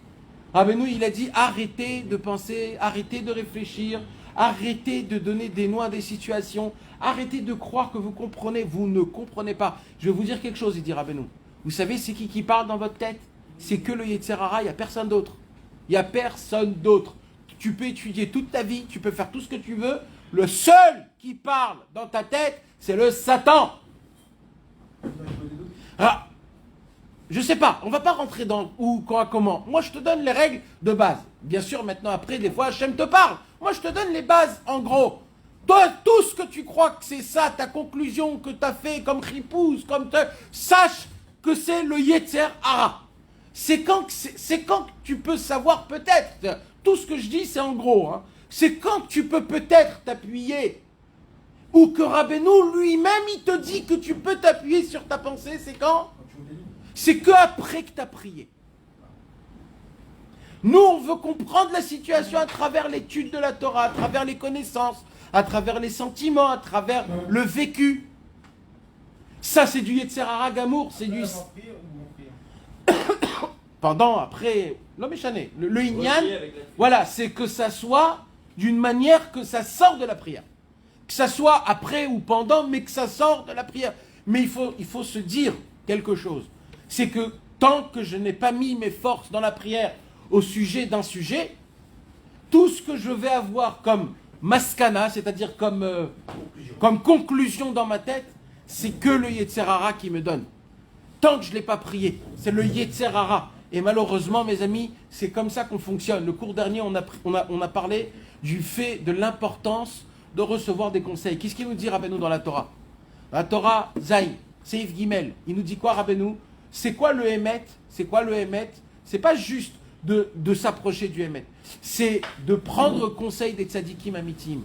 Rabbeinu, il a dit arrêtez de penser, arrêtez de réfléchir, Arrêtez de donner des noms à des situations. Arrêtez de croire que vous comprenez. Vous ne comprenez pas. Je vais vous dire quelque chose, il dit Rabbeinu. Vous savez, c'est qui parle dans votre tête? C'est que le Yetzer Hara, il n'y a personne d'autre. Il n'y a personne d'autre. Tu peux étudier toute ta vie, tu peux faire tout ce que tu veux. Le seul qui parle dans ta tête, c'est le Satan. Ah, je sais pas, on va pas rentrer dans où, quand, comment. Moi, je te donne les règles de base. Bien sûr, maintenant, après, des fois, Hachem te parle. Moi, je te donne les bases, en gros. Toi, tout ce que tu crois que c'est ça, ta conclusion que tu as fait comme ripouse, sache que c'est le Yetzer Hara. C'est quand tu peux savoir peut-être. Tout ce que je dis, c'est en gros. Hein. C'est quand tu peux peut-être t'appuyer. Ou que Rabbeinu lui-même, il te dit que tu peux t'appuyer sur ta pensée. C'est quand? C'est qu'après que tu as prié. Nous, on veut comprendre la situation à travers l'étude de la Torah, à travers les connaissances, à travers les sentiments, à travers le vécu. Ça, c'est du Yetzer Hara Gamour, c'est du... Pendant, après, l'homme échané, le Inyan, voilà, c'est que ça soit d'une manière que ça sort de la prière. Que ça soit après ou pendant, mais que ça sort de la prière. Mais il faut se dire quelque chose. C'est que tant que je n'ai pas mis mes forces dans la prière au sujet d'un sujet, tout ce que je vais avoir comme maskana, c'est-à-dire comme conclusion dans ma tête, c'est que le Yetzer Hara qui me donne. Tant que je ne l'ai pas prié, c'est le Yetzer Hara. Et malheureusement, mes amis, c'est comme ça qu'on fonctionne. Le cours dernier, on a parlé du fait de l'importance de recevoir des conseils. Qu'est-ce qu'il nous dit Rabbeinu dans la Torah? La Torah, Zaïn, Seif Gimel, il nous dit quoi Rabbeinu? C'est quoi le Hémet? C'est quoi le Hémet? C'est pas juste de s'approcher du Hémet. C'est de prendre conseil des tzadikim amitim.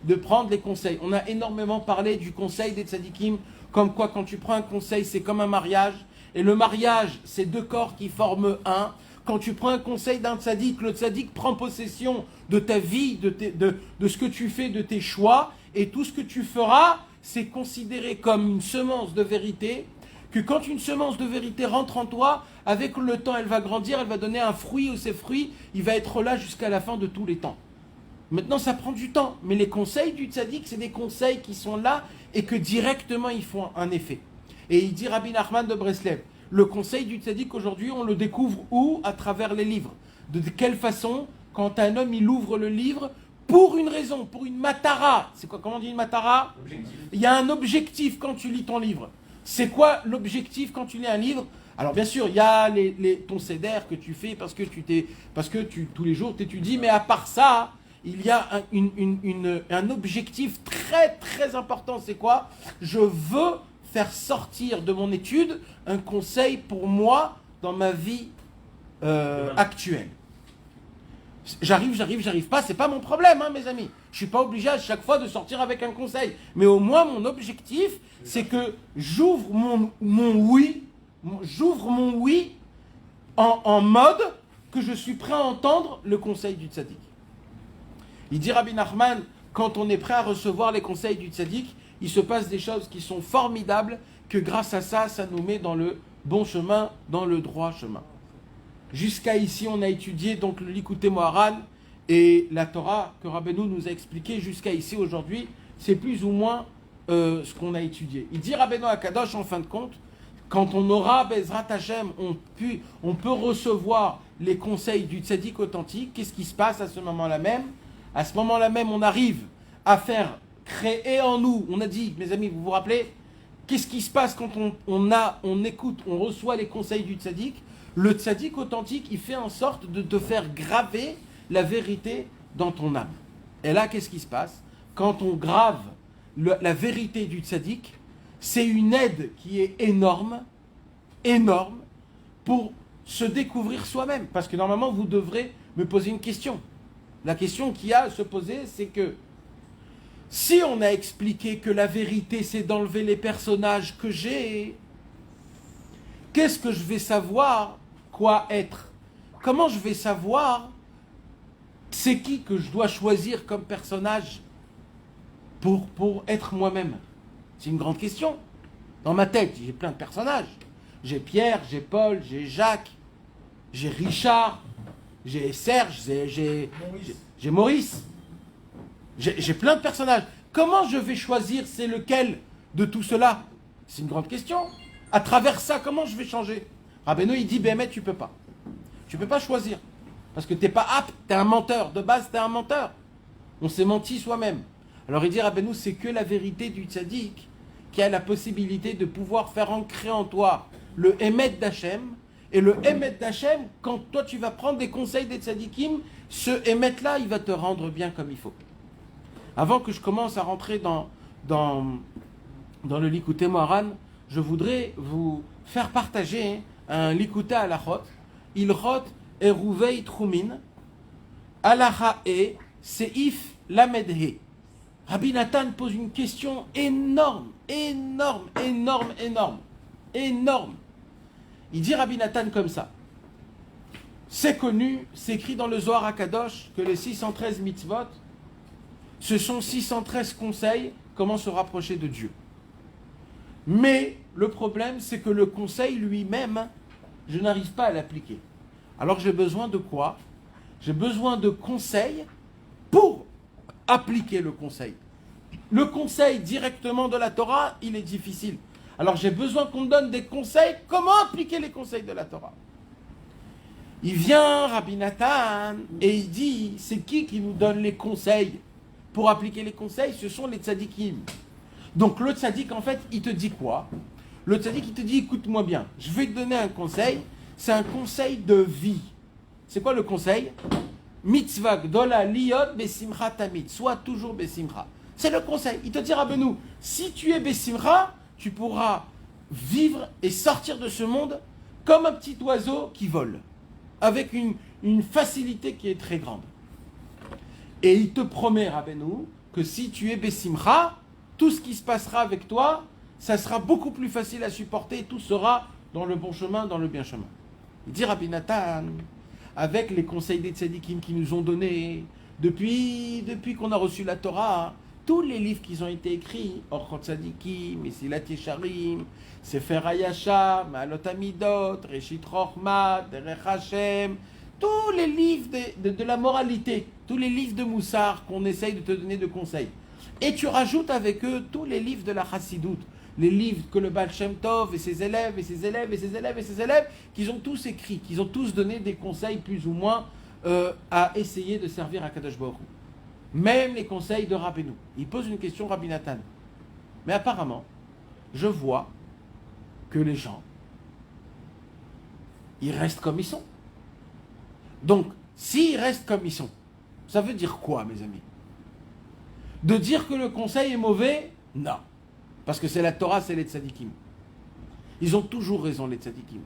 De prendre les conseils. On a énormément parlé du conseil des tzadikim, comme quoi quand tu prends un conseil, c'est comme un mariage. Et le mariage, c'est deux corps qui forment un. Quand tu prends un conseil d'un tzaddik, le tzaddik prend possession de ta vie, de ce que tu fais, de tes choix. Et tout ce que tu feras, c'est considéré comme une semence de vérité. Que quand une semence de vérité rentre en toi, avec le temps, elle va grandir, elle va donner un fruit, ou ces fruits, il va être là jusqu'à la fin de tous les temps. Maintenant, ça prend du temps. Mais les conseils du tzaddik, c'est des conseils qui sont là et que directement, ils font un effet. Et il dit Rabbi Nachman de Breslev, le conseil du tzaddik aujourd'hui, on le découvre où? À travers les livres. De quelle façon? Quand un homme, il ouvre le livre pour une raison, pour une matara. C'est quoi? Comment on dit une matara? Objectif. Il y a un objectif quand tu lis ton livre. C'est quoi l'objectif quand tu lis un livre? Alors bien sûr, il y a ton CDR que tu fais parce que tous les jours tu étudies, mais à part ça, il y a un objectif très très important. C'est quoi? Je veux faire sortir de mon étude un conseil pour moi dans ma vie actuelle. J'arrive pas, c'est pas mon problème, hein, mes amis. Je suis pas obligé à chaque fois de sortir avec un conseil. Mais au moins, mon objectif, c'est que j'ouvre mon oui en mode que je suis prêt à entendre le conseil du tzaddik. Il dit Rabbi Nachman, quand on est prêt à recevoir les conseils du tzaddik, il se passe des choses qui sont formidables, que grâce à ça, ça nous met dans le bon chemin, dans le droit chemin. Jusqu'à ici, on a étudié donc le Likutei Moharan et la Torah que Rabbeinu nous a expliqué jusqu'à ici aujourd'hui. C'est plus ou moins ce qu'on a étudié. Il dit Rabbeinu Akadosh en fin de compte, quand on aura Bezrat Hashem, on peut recevoir les conseils du tzaddik authentique. Qu'est-ce qui se passe à ce moment-là même? À ce moment-là même, on arrive à faire créer en nous. On a dit, mes amis, vous vous rappelez? Qu'est-ce qui se passe quand on écoute, on reçoit les conseils du tzaddik? Le tzaddik authentique, il fait en sorte de te faire graver la vérité dans ton âme. Et là, qu'est-ce qui se passe? Quand on grave la vérité du tzaddik, c'est une aide qui est énorme, pour se découvrir soi-même. Parce que normalement, vous devrez me poser une question. La question qu'il y a à se poser, c'est que si on a expliqué que la vérité, c'est d'enlever les personnages que j'ai, qu'est-ce que je vais savoir quoi être? Comment je vais savoir c'est qui que je dois choisir comme personnage pour être moi-même? C'est une grande question. Dans ma tête, j'ai plein de personnages. J'ai Pierre, j'ai Paul, j'ai Jacques, j'ai Richard, j'ai Serge, j'ai Maurice. J'ai plein de personnages. Comment je vais choisir c'est lequel de tout cela? C'est une grande question. À travers ça, comment je vais changer? Rabbeinu, il dit, Béhémet, tu peux pas. Tu peux pas choisir. Parce que t'es pas apte, t'es un menteur. De base, t'es un menteur. On s'est menti soi-même. Alors il dit, Rabbeinu, c'est que la vérité du tzaddik qui a la possibilité de pouvoir faire ancrer en toi le Emet d'Hachem. Et le Emet d'Hachem, quand toi tu vas prendre des conseils des tzaddikim, ce Emet-là, il va te rendre bien comme il faut. Avant que je commence à rentrer dans le Likutei Moharan, je voudrais vous faire partager un Likutei Halachot, Ilchot Eruvei Trumin, Halacha E, Seif Lamed He. Rabbi Nathan pose une question énorme. Il dit Rabbi Nathan comme ça. C'est connu, c'est écrit dans le Zohar HaKadosh que les 613 mitzvot, ce sont 613 conseils comment se rapprocher de Dieu. Mais le problème, c'est que le conseil lui-même, je n'arrive pas à l'appliquer. Alors j'ai besoin de quoi? J'ai besoin de conseils pour appliquer le conseil. Le conseil directement de la Torah, il est difficile. Alors j'ai besoin qu'on me donne des conseils, comment appliquer les conseils de la Torah. Il vient, Rabbi Nathan, et il dit, c'est qui nous donne les conseils? Pour appliquer les conseils, ce sont les tzadikim. Donc le tzadik, en fait, il te dit quoi? Le tzadik, il te dit, écoute-moi bien, je vais te donner un conseil, c'est un conseil de vie. C'est quoi le conseil? Mitzvah gdola liot besimcha tamid, sois toujours besimcha. C'est le conseil. Il te dit, Rabbeinu, si tu es besimcha, tu pourras vivre et sortir de ce monde comme un petit oiseau qui vole, avec une facilité qui est très grande. Et il te promet, Rabbeinu, que si tu es besimcha, tout ce qui se passera avec toi, ça sera beaucoup plus facile à supporter et tout sera dans le bon chemin, dans le bien chemin. Il dit Rabbi Nathan, avec les conseils des tzadikim qui nous ont donnés, depuis qu'on a reçu la Torah, tous les livres qui ont été écrits, Orchot Tzadikim, Mesilat Yesharim, Sefer HaYashar, Ma'alot Amidot, Reshit Chochma, Derech Hashem, tous les livres de la moralité, tous les livres de Moussar qu'on essaye de te donner de conseils. Et tu rajoutes avec eux tous les livres de la Chassidoute, les livres que le Baal Shem Tov et ses élèves, qu'ils ont tous écrits, qu'ils ont tous donné des conseils plus ou moins à essayer de servir à Kadosh Baruch Hu. Même les conseils de Rabbeinu. Il pose une question, Rabbi Nathan. Mais apparemment, je vois que les gens, ils restent comme ils sont. Donc, s'ils restent comme ils sont, ça veut dire quoi, mes amis? De dire que le conseil est mauvais? Non. Parce que c'est la Torah, c'est les tzadikim. Ils ont toujours raison, les tzadikim.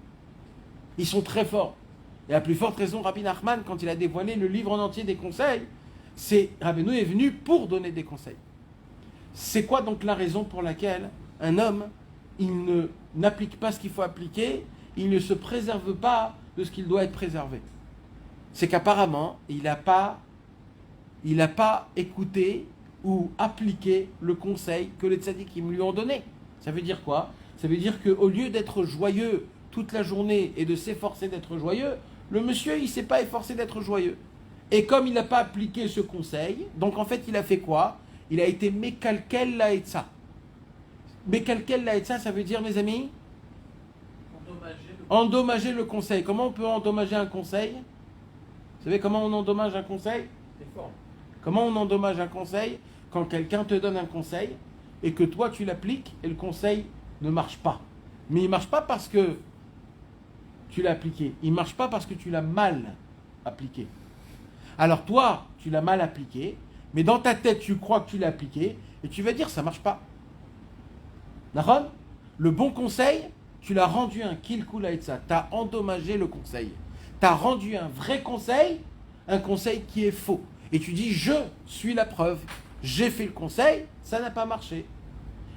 Ils sont très forts. Et à plus forte raison, Rabbi Nachman, quand il a dévoilé le livre en entier des conseils, Rabbeinu est venu pour donner des conseils. C'est quoi donc la raison pour laquelle un homme, il n'applique pas ce qu'il faut appliquer, il ne se préserve pas de ce qu'il doit être préservé? C'est qu'apparemment, il n'a pas écouté ou appliqué le conseil que les tzadikim lui ont donné. Ça veut dire quoi? Ça veut dire qu'au lieu d'être joyeux toute la journée et de s'efforcer d'être joyeux, le monsieur, il ne s'est pas efforcé d'être joyeux. Et comme il n'a pas appliqué ce conseil, donc en fait, il a fait quoi? Il a été mekalkel laetza. Mekalkel laetza, ça veut dire, mes amis? Endommager le conseil. Comment on peut endommager un conseil? Vous savez comment on endommage un conseil? Comment on endommage un conseil? Quand quelqu'un te donne un conseil et que toi tu l'appliques et le conseil ne marche pas. Mais il ne marche pas parce que tu l'as appliqué. Il ne marche pas parce que tu l'as mal appliqué. Alors toi, tu l'as mal appliqué, mais dans ta tête, tu crois que tu l'as appliqué et tu vas dire ça ne marche pas. D'accord? Le bon conseil, tu l'as rendu un kilkul haetza. Tu as endommagé le conseil. Tu as rendu un vrai conseil, un conseil qui est faux. Et tu dis, je suis la preuve. J'ai fait le conseil, ça n'a pas marché.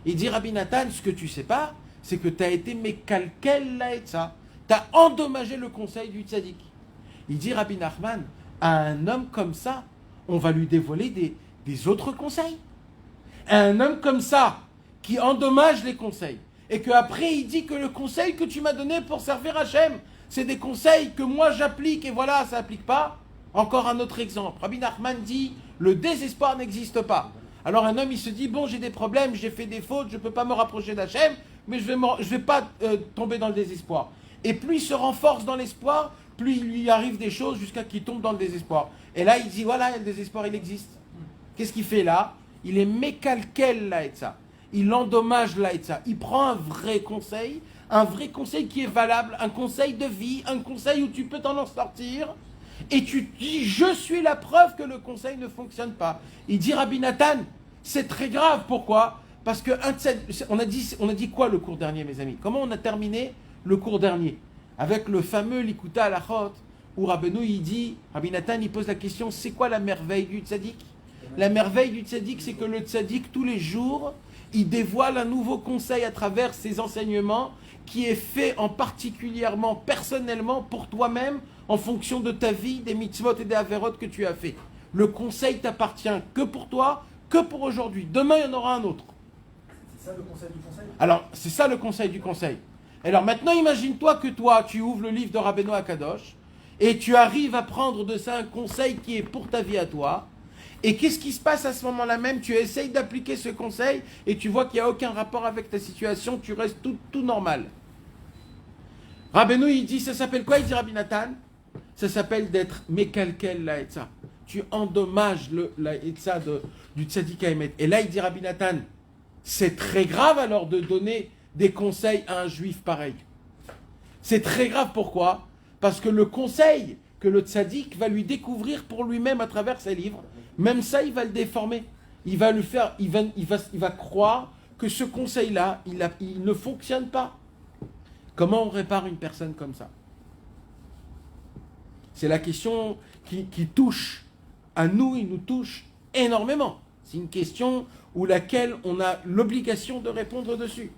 Il dit, Rabbi Nathan, ce que tu ne sais pas, c'est que tu as été mekalkel laetza. Tu as endommagé le conseil du tzaddik. Il dit, Rabbi Nachman, à un homme comme ça, on va lui dévoiler des autres conseils. À un homme comme ça, qui endommage les conseils, et qu'après il dit que le conseil que tu m'as donné pour servir Hachem, c'est des conseils que moi j'applique, et voilà, ça n'applique pas. Encore un autre exemple. Rabbi Nachman dit, Le désespoir n'existe pas. Alors un homme, il se dit, bon, j'ai des problèmes, j'ai fait des fautes, je ne peux pas me rapprocher d'Hachem, mais je ne vais pas tomber dans le désespoir. Et plus il se renforce dans l'espoir, plus il lui arrive des choses jusqu'à qu'il tombe dans le désespoir. Et là, il dit, voilà, le désespoir, il existe. Qu'est-ce qu'il fait là? Il est mécalquel là et ça. Il endommage là et ça. Il prend un vrai conseil qui est valable, un conseil de vie, un conseil où tu peux t'en sortir. Et tu dis, je suis la preuve que le conseil ne fonctionne pas. Il dit, Rabbi Nathan, c'est très grave. Pourquoi? Parce que on a dit quoi le cours dernier, mes amis? Comment on a terminé le cours dernier? Avec le fameux Likuta Alachot, où Rabbi Nathan, il pose la question, c'est quoi la merveille du tzaddik? La merveille du tzaddik, c'est que le tzaddik, tous les jours, il dévoile un nouveau conseil à travers ses enseignements qui est fait en particulièrement, personnellement, pour toi-même, en fonction de ta vie, des mitzvot et des averot que tu as fait. Le conseil t'appartient que pour toi, que pour aujourd'hui. Demain, il y en aura un autre. C'est ça le conseil du conseil? Alors, c'est ça le conseil du conseil. Alors maintenant, imagine-toi que toi, tu ouvres le livre de Rabbeinu Akadosh et tu arrives à prendre de ça un conseil qui est pour ta vie à toi. Et qu'est-ce qui se passe à ce moment-là même? Tu essayes d'appliquer ce conseil et tu vois qu'il n'y a aucun rapport avec ta situation, tu restes tout normal. Rabbeinu, il dit, ça s'appelle quoi? Il dit, Rabbi Nathan, ça s'appelle d'être mekalkel la etza. Tu endommages la etza du tzaddik haemet. Et là, il dit, Rabbi Nathan, c'est très grave alors de donner des conseils à un juif pareil. C'est très grave, pourquoi? Parce que le conseil que le tzaddik va lui découvrir pour lui-même à travers ses livres, même ça, il va le déformer. Il va croire que ce conseil-là, il ne fonctionne pas. Comment on répare une personne comme ça? C'est la question qui touche à nous, il nous touche énormément. C'est une question où laquelle on a l'obligation de répondre dessus.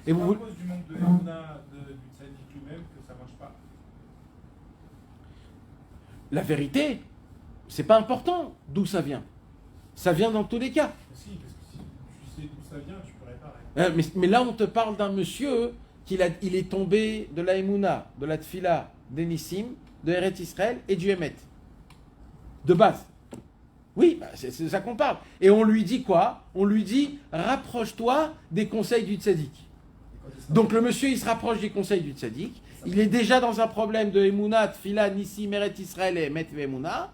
Et vous à cause du manque de l'émouna du tzaddik lui-même que ça ne marche pas. La vérité, c'est pas important d'où ça vient. Ça vient dans tous les cas. Si, parce que si tu sais d'où ça vient, tu peux réparer. Mais là, on te parle d'un monsieur il est tombé de la émouna, de la tfila, des Nissim, de Eretz Israël et du Emet. De base. Oui, c'est ça qu'on parle. Et on lui dit quoi? On lui dit, rapproche-toi des conseils du tzaddik. Donc le monsieur, il se rapproche des conseils du tzaddik. Il est déjà dans un problème de émouna, tfila, Nissim, Eretz Israël et Emet et émouna.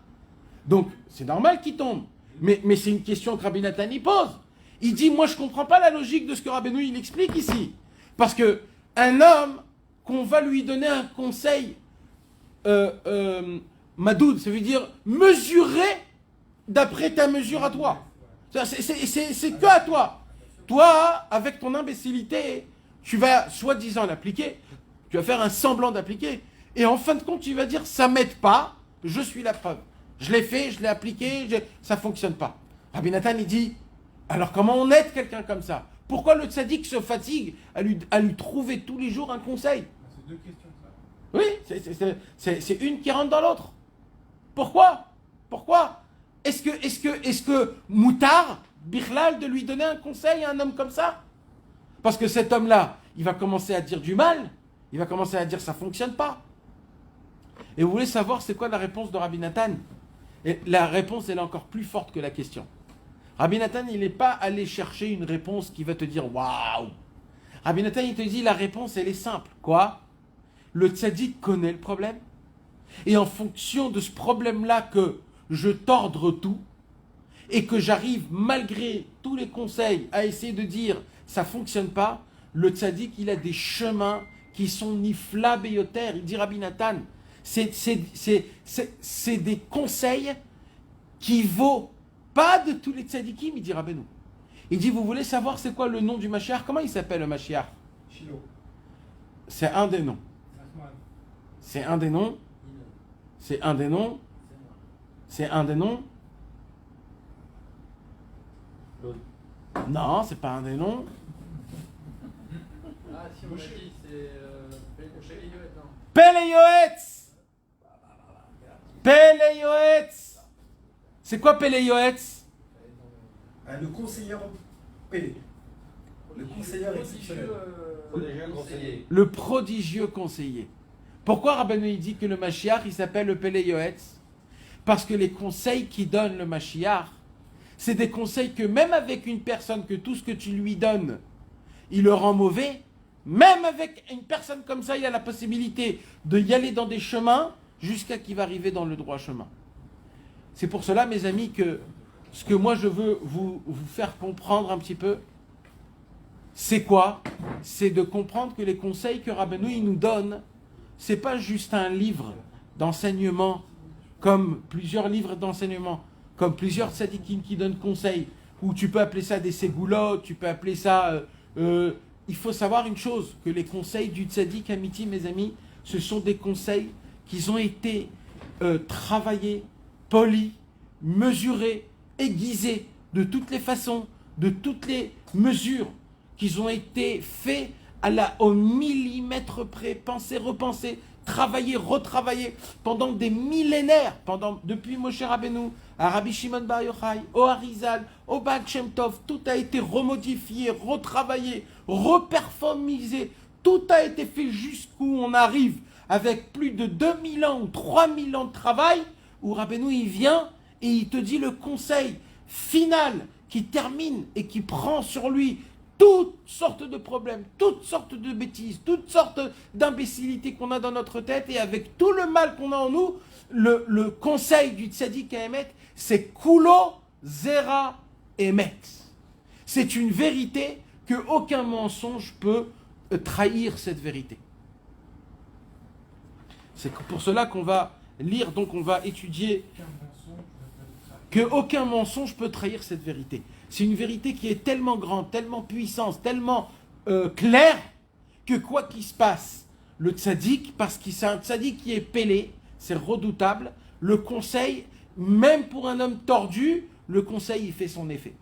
Donc c'est normal qu'il tombe. Mais c'est une question que Rabbi Nathan y pose. Il dit, moi je ne comprends pas la logique de ce que Rabbeinu il explique ici. Parce que un homme, qu'on va lui donner un conseil madoud, ça veut dire mesurer d'après ta mesure à toi. C'est que à toi. Toi, avec ton imbécilité, tu vas soi-disant l'appliquer, tu vas faire un semblant d'appliquer, et en fin de compte, tu vas dire, ça ne m'aide pas, je suis la preuve. Je l'ai fait, je l'ai appliqué, ça ne fonctionne pas. Rabbi Nathan, il dit, alors comment on aide quelqu'un comme ça? Pourquoi le tzaddik se fatigue à lui trouver tous les jours un conseil? C'est deux questions, ça. Oui, c'est une qui rentre dans l'autre. Pourquoi? Est-ce que moutard, Bichlal, de lui donner un conseil à un homme comme ça? Parce que cet homme-là, il va commencer à dire du mal, il va commencer à dire ça ne fonctionne pas. Et vous voulez savoir c'est quoi la réponse de Rabbi Nathan? Et la réponse, elle est encore plus forte que la question. Rabbi Nathan, il n'est pas allé chercher une réponse qui va te dire waouh. Rabbi Nathan, il te dit la réponse, elle est simple. Quoi? Le tzaddik connaît le problème. Et en fonction de ce problème-là que je tordre tout et que j'arrive malgré tous les conseils à essayer de dire ça ne fonctionne pas, le tzaddik, il a des chemins qui sont nifla beyoter. Il dit Rabbi Nathan, c'est des conseils qui vaut pas de tous les tzadikim, il dit Rabbeinu. Il dit, vous voulez savoir c'est quoi le nom du Mashiach? Comment il s'appelle le Mashiach? Shiloh. C'est un des noms. Nachman. C'est un des noms. C'est un des noms. C'est un des noms. Non, c'est pas un des noms. Ah, si on a dit, c'est Yoetz, non? Pele Yoetz. Pele Yoetz. C'est quoi Pele Yoetz? Le conseiller Pélé. Le conseiller exceptionnel. Le prodigieux conseiller. Pourquoi Rabbeinu dit que le Mashiach il s'appelle le Pele Yoetz? Parce que les conseils qui donne le Mashiach, c'est des conseils que même avec une personne que tout ce que tu lui donnes, il le rend mauvais, même avec une personne comme ça, il y a la possibilité de y aller dans des chemins jusqu'à qu'il va arriver dans le droit chemin. C'est pour cela, mes amis, que ce que moi je veux vous faire comprendre un petit peu, c'est quoi? C'est de comprendre que les conseils que Rabbeinu il nous donne, c'est pas juste un livre d'enseignement, comme plusieurs livres d'enseignement, comme plusieurs tzadikim qui donnent conseils, ou tu peux appeler ça des ségoulottes, tu peux appeler ça... il faut savoir une chose, que les conseils du tzadik amiti, mes amis, ce sont des conseils qui ont été travaillés, polis, mesurés, aiguisés, de toutes les façons, de toutes les mesures, qui ont été faits au millimètre près, pensés, repensés, travaillés, retravaillés, pendant des millénaires, depuis Moshe Rabbeinu, à Rabbi Shimon Bar Yochai, au Harizal, au Baal Shem Tov, tout a été remodifié, retravaillé, reperformisé, tout a été fait jusqu'où on arrive, avec plus de 2000 ans ou 3000 ans de travail, où Rabbeinu il vient et il te dit le conseil final qui termine et qui prend sur lui toutes sortes de problèmes, toutes sortes de bêtises, toutes sortes d'imbécilités qu'on a dans notre tête, et avec tout le mal qu'on a en nous, le conseil du tzaddik à émettre, c'est Kulo Zera Emet. C'est une vérité que aucun mensonge peut trahir cette vérité. C'est pour cela qu'on va lire, donc on va étudier que aucun mensonge peut trahir cette vérité. C'est une vérité qui est tellement grande, tellement puissante, tellement claire, que quoi qu'il se passe, le tzaddik, parce que c'est un tzaddik qui est pélé, c'est redoutable, le conseil, même pour un homme tordu, le conseil il fait son effet.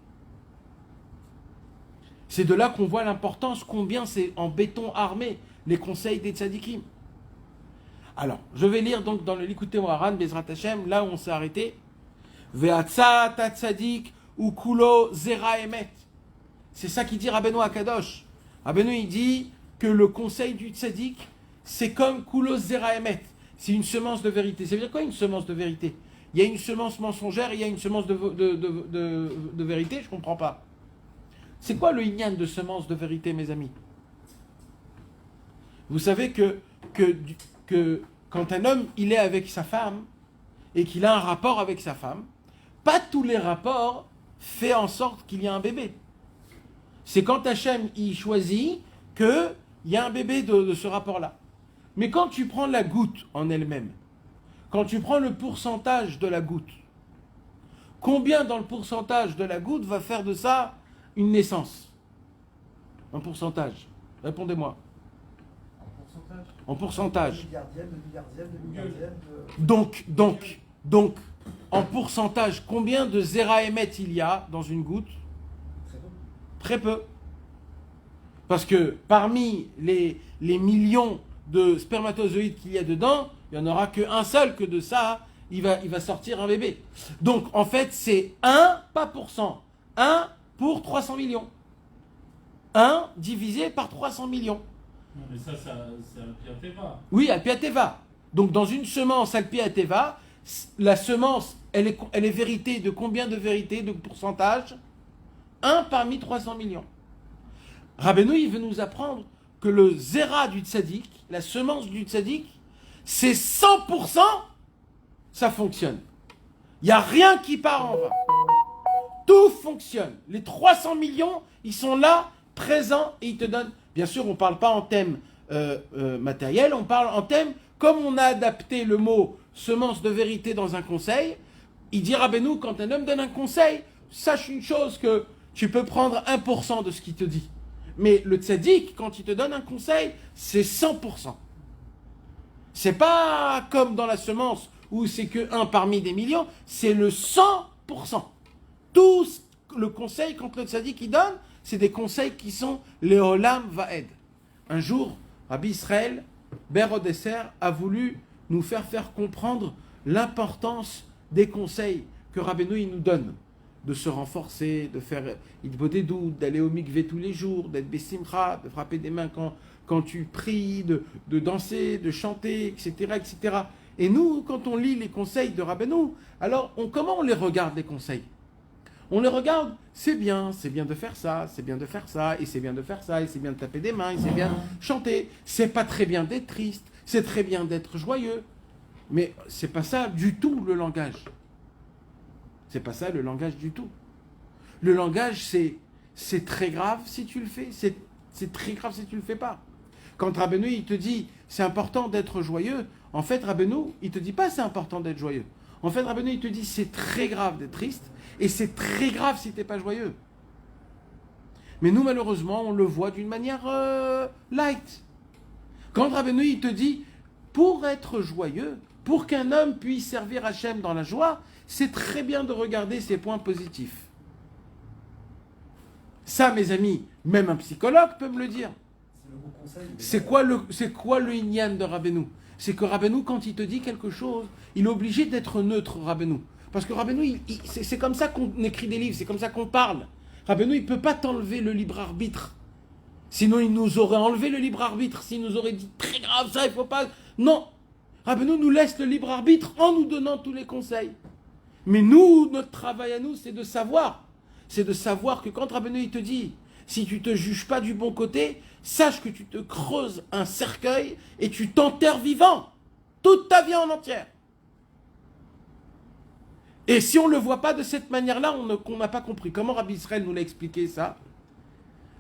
C'est de là qu'on voit l'importance, combien c'est en béton armé, les conseils des tzaddikim. Alors, je vais lire donc dans le Likutei Moharan, Bezrat Hashem, là où on s'est arrêté. Ve'atzat tzaddik ou kulo zera emet. C'est ça qu'il dit Rabbeinu Akadosh. Rabbeinu il dit que le conseil du tzaddik, c'est comme kulo zera emet. C'est une semence de vérité. Ça veut dire quoi une semence de vérité? Il y a une semence mensongère et il y a une semence de vérité, je ne comprends pas. C'est quoi le inyan de semence de vérité, mes amis? Vous savez que quand un homme il est avec sa femme et qu'il a un rapport avec sa femme, pas tous les rapports font en sorte qu'il y a un bébé. C'est quand Hachem il choisit qu'il y a un bébé de ce rapport-là. Mais quand tu prends la goutte en elle-même, quand tu prends le pourcentage de la goutte, combien dans le pourcentage de la goutte va faire de ça une naissance? Un pourcentage. Répondez-moi. En pourcentage. De milliardième. Donc, en pourcentage, combien de zéra-émet il y a dans une goutte? Très peu. Parce que parmi les millions de spermatozoïdes qu'il y a dedans, il n'y en aura qu'un seul que de ça, il va sortir un bébé. Donc, en fait, c'est 1, pas pour cent, 1 pour 300 millions. 1 divisé par 300 millions. Non, mais ça c'est Alpi Ateva. Oui, Alpi Ateva. Donc, dans une semence Alpi Ateva, la semence, elle est vérité de combien de vérité, de pourcentage? 1 parmi 300 millions. Rabbeinu, il veut nous apprendre que le zéra du tzaddik, la semence du tzaddik, c'est 100%, ça fonctionne. Il n'y a rien qui part en vain. Tout fonctionne. Les 300 millions, ils sont là, présents, et ils te donnent... Bien sûr, on ne parle pas en thème matériel, on parle en thème, comme on a adapté le mot semence de vérité dans un conseil, il dit Rabbeinu, quand un homme donne un conseil, sache une chose, que tu peux prendre 1% de ce qu'il te dit. Mais le tzaddik, quand il te donne un conseil, c'est 100%. C'est pas comme dans la semence, où c'est que 1 parmi des millions, c'est le 100%. Tout le conseil, quand le tzaddik il donne, c'est des conseils qui sont les Olam Vaed. Un jour, Rabbi Israël, Ber Odesser, a voulu nous faire comprendre l'importance des conseils que Rabbeinu il nous donne. De se renforcer, de faire Idbodedou, d'aller au mikvé tous les jours, d'être Bessimcha, de frapper des mains quand tu pries, de danser, de chanter, etc., etc. Et nous, quand on lit les conseils de Rabbeinu, alors comment on les regarde, les conseils? On les regarde, c'est bien de faire ça, c'est bien de faire ça, et c'est bien de faire ça, et c'est bien de taper des mains, et c'est bien de chanter. C'est pas très bien d'être triste, c'est très bien d'être joyeux. Mais c'est pas ça du tout le langage. C'est pas ça le langage du tout. Le langage, c'est très grave si tu le fais, c'est très grave si tu le fais pas. Quand Rabbeinu, il te dit, c'est important d'être joyeux, en fait, Rabbeinu, il te dit pas c'est important d'être joyeux. En fait, Rabbeinu, il te dit, c'est très grave d'être triste, et c'est très grave si tu n'es pas joyeux. Mais nous, malheureusement, on le voit d'une manière light. Quand Rabbeinu, il te dit, pour être joyeux, pour qu'un homme puisse servir Hachem dans la joie, c'est très bien de regarder ses points positifs. Ça, mes amis, même un psychologue peut me le dire. C'est le bon conseil. C'est quoi le inyan de Rabbeinu? C'est que Rabbeinu, quand il te dit quelque chose, il est obligé d'être neutre, Rabbeinu. Parce que Rabbeinu, c'est comme ça qu'on écrit des livres, c'est comme ça qu'on parle. Rabbeinu, il ne peut pas t'enlever le libre arbitre. Sinon, il nous aurait enlevé le libre arbitre. S'il nous aurait dit, très grave, ça, il ne faut pas... Non. Rabbeinu nous laisse le libre arbitre en nous donnant tous les conseils. Mais nous, notre travail à nous, c'est de savoir. C'est de savoir que quand Rabbeinu, il te dit, si tu ne te juges pas du bon côté, sache que tu te creuses un cercueil et tu t'enterres vivant. Toute ta vie en entière. Et si on ne le voit pas de cette manière-là, on n'a pas compris. Comment Rabbi Israël nous l'a expliqué ça?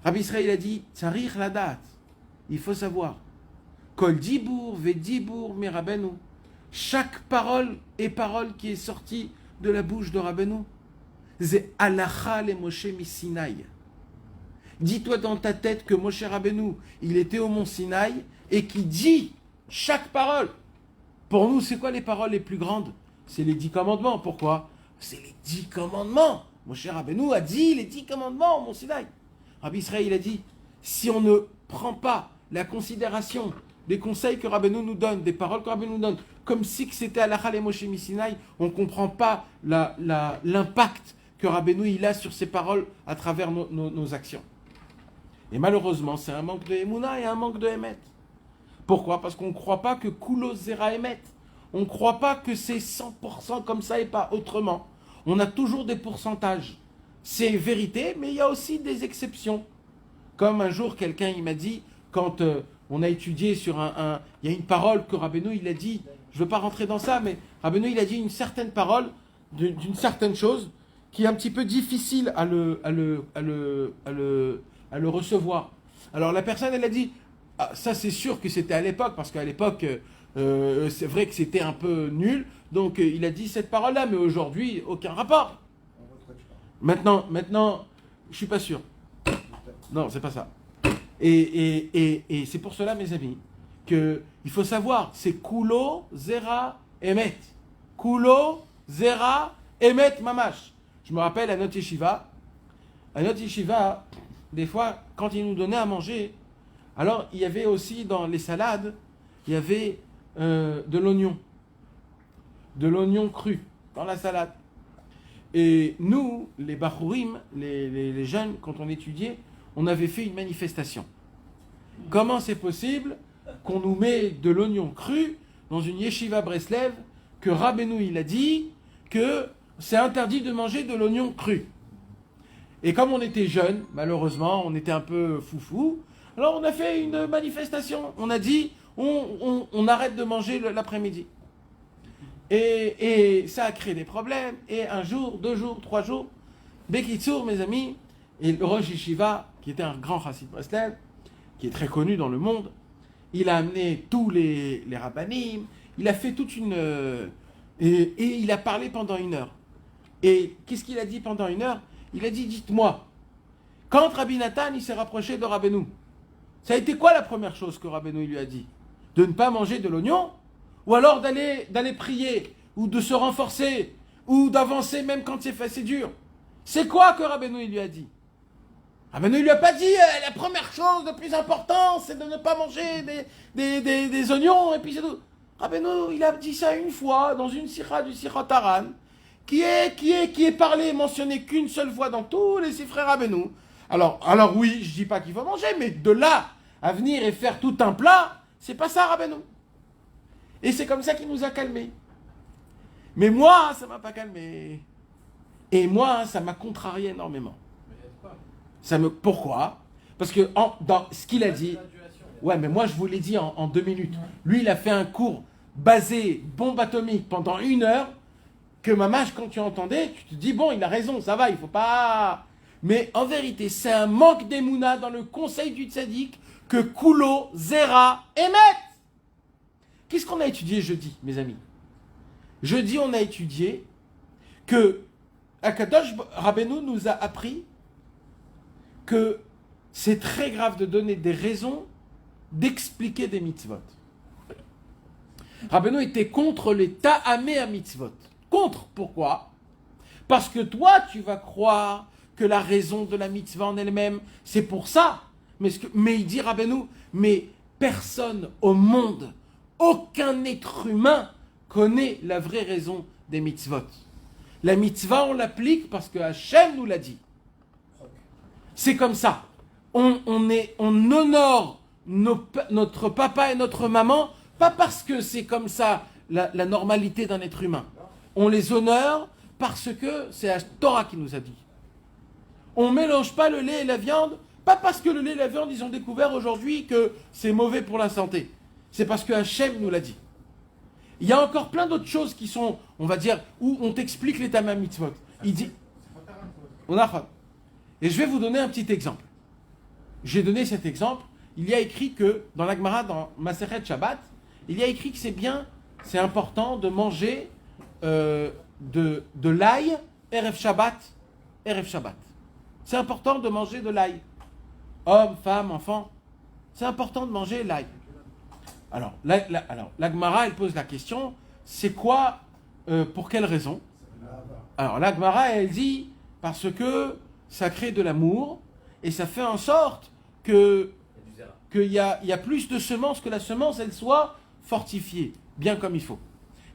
Rabbi Israël a dit, Tsarir la date. Il faut savoir. Kol dibour, ve dibour, mi Rabbeinu. Chaque parole et parole qui est sortie de la bouche de Rabbeinu. C'est Halacha le Moshe mi Sinaï. Dis-toi dans ta tête que Moshe Rabbeinu, il était au mont Sinaï et qui dit chaque parole. Pour nous, c'est quoi les paroles les plus grandes? C'est les 10 commandements. Pourquoi? C'est les 10 commandements. Moshe Rabbeinu a dit les 10 commandements au mont Sinaï. Rabbi Israël, il a dit, si on ne prend pas la considération des conseils que Rabbeinu nous donne, des paroles que Rabbeinu nous donne, comme si c'était Halacha le Moshe mi Sinaï, on ne comprend pas l'impact que Rabbeinu il a sur ses paroles à travers nos actions. Et malheureusement, c'est un manque de Emouna et un manque de Emet. Pourquoi? Parce qu'on ne croit pas que Kulo Zera Emet. On ne croit pas que c'est 100% comme ça et pas autrement. On a toujours des pourcentages. C'est vérité, mais il y a aussi des exceptions. Comme un jour, quelqu'un il m'a dit, quand on a étudié sur il y a une parole que Rabbeinu il a dit, je ne veux pas rentrer dans ça, mais Rabbeinu il a dit une certaine parole, d'une certaine chose, qui est un petit peu difficile à le recevoir. Alors la personne, elle a dit, ah, ça c'est sûr que c'était à l'époque, parce qu'à l'époque, c'est vrai que c'était un peu nul, donc il a dit cette parole-là, mais aujourd'hui, aucun rapport. Maintenant, je suis pas sûr. Non, c'est pas ça. Et c'est pour cela, mes amis, qu'il faut savoir, c'est Kulo, Zera, Emet. Kulo, Zera, Emet, Mamash. Je me rappelle à notre yeshiva, des fois, quand ils nous donnaient à manger, alors il y avait aussi dans les salades, il y avait de l'oignon cru dans la salade. Et nous, les Bachourim, les jeunes, quand on étudiait, on avait fait une manifestation. Comment c'est possible qu'on nous met de l'oignon cru dans une yeshiva Breslev, que Rabbeinu il a dit que c'est interdit de manger de l'oignon cru. Et comme on était jeunes, malheureusement, on était un peu foufou, alors on a fait une manifestation. On a dit, on arrête de manger l'après-midi. Et ça a créé des problèmes. Et un jour, 2 jours, 3 jours, Bekitsour, mes amis, et le Rosh Yeshiva, qui était un grand chassid Breslev, qui est très connu dans le monde, il a amené tous les rabbanim, il a fait toute une... et il a parlé pendant 1 heure. Et qu'est-ce qu'il a dit pendant 1 heure? Il a dit, dites-moi, quand Rabbi Nathan il s'est rapproché de Rabbeinu, ça a été quoi la première chose que Rabbeinu lui a dit? De ne pas manger de l'oignon? Ou alors d'aller prier, ou de se renforcer, ou d'avancer même quand c'est dur? C'est quoi que Rabbeinu il lui a dit? Rabbeinu il lui a pas dit, la première chose de plus importante, c'est de ne pas manger des oignons, et puis c'est tout. Rabbeinu il a dit ça une fois, dans une sikha du Sichat Haran, qui est parlé, mentionné qu'une seule fois dans tous les sifrei Rabbeinu. Alors oui, je dis pas qu'il faut manger, mais de là à venir et faire tout un plat, c'est pas ça Rabbeinu. Et c'est comme ça qu'il nous a calmés. Mais moi, ça m'a pas calmé. Et moi, ça m'a contrarié énormément. Mais il y a de quoi. Pourquoi? Parce que dans ce qu'il a dit... Ouais, mais moi, je vous l'ai dit en 2 minutes. Lui, il a fait un cours basé bombe atomique pendant 1 heure, que mamache, quand tu entendais, tu te dis, bon, il a raison, ça va, il faut pas... Mais en vérité, c'est un manque d'émouna dans le conseil du tzaddik que Kulo, Zera, Emet. Qu'est-ce qu'on a étudié jeudi, mes amis? Jeudi, on a étudié que Akadosh Rabbeinu nous a appris que c'est très grave de donner des raisons d'expliquer des mitzvot. Rabbeinu était contre les ta'amé à mitzvot. Contre, pourquoi? Parce que toi, tu vas croire que la raison de la mitzvah en elle-même, c'est pour ça. Mais il dit Rabbeinu, mais personne au monde, aucun être humain connaît la vraie raison des mitzvot. La mitzvah, on l'applique parce que Hachem nous l'a dit. C'est comme ça. On honore notre papa et notre maman, pas parce que c'est comme ça la normalité d'un être humain. On les honore parce que c'est la Torah qui nous a dit. On ne mélange pas le lait et la viande, pas parce que le lait et la viande, ils ont découvert aujourd'hui que c'est mauvais pour la santé. C'est parce que Hachem nous l'a dit. Il y a encore plein d'autres choses qui sont, on va dire, où on t'explique les tamam mitzvot. Il dit... On a... Et je vais vous donner un petit exemple. J'ai donné cet exemple. Il y a écrit que, dans la Gemara, dans Masechet Shabbat, il y a écrit que c'est bien, c'est important de manger de l'ail, Erev Shabbat. C'est important de manger de l'ail. Hommes, femmes, enfants. C'est important de manger l'ail. Alors, la Gemara, elle pose la question, c'est quoi, pour quelle raison? Alors, la Gemara, elle dit, parce que ça crée de l'amour, et ça fait en sorte qu'il y a plus de semences, que la semence, elle soit fortifiée, bien comme il faut.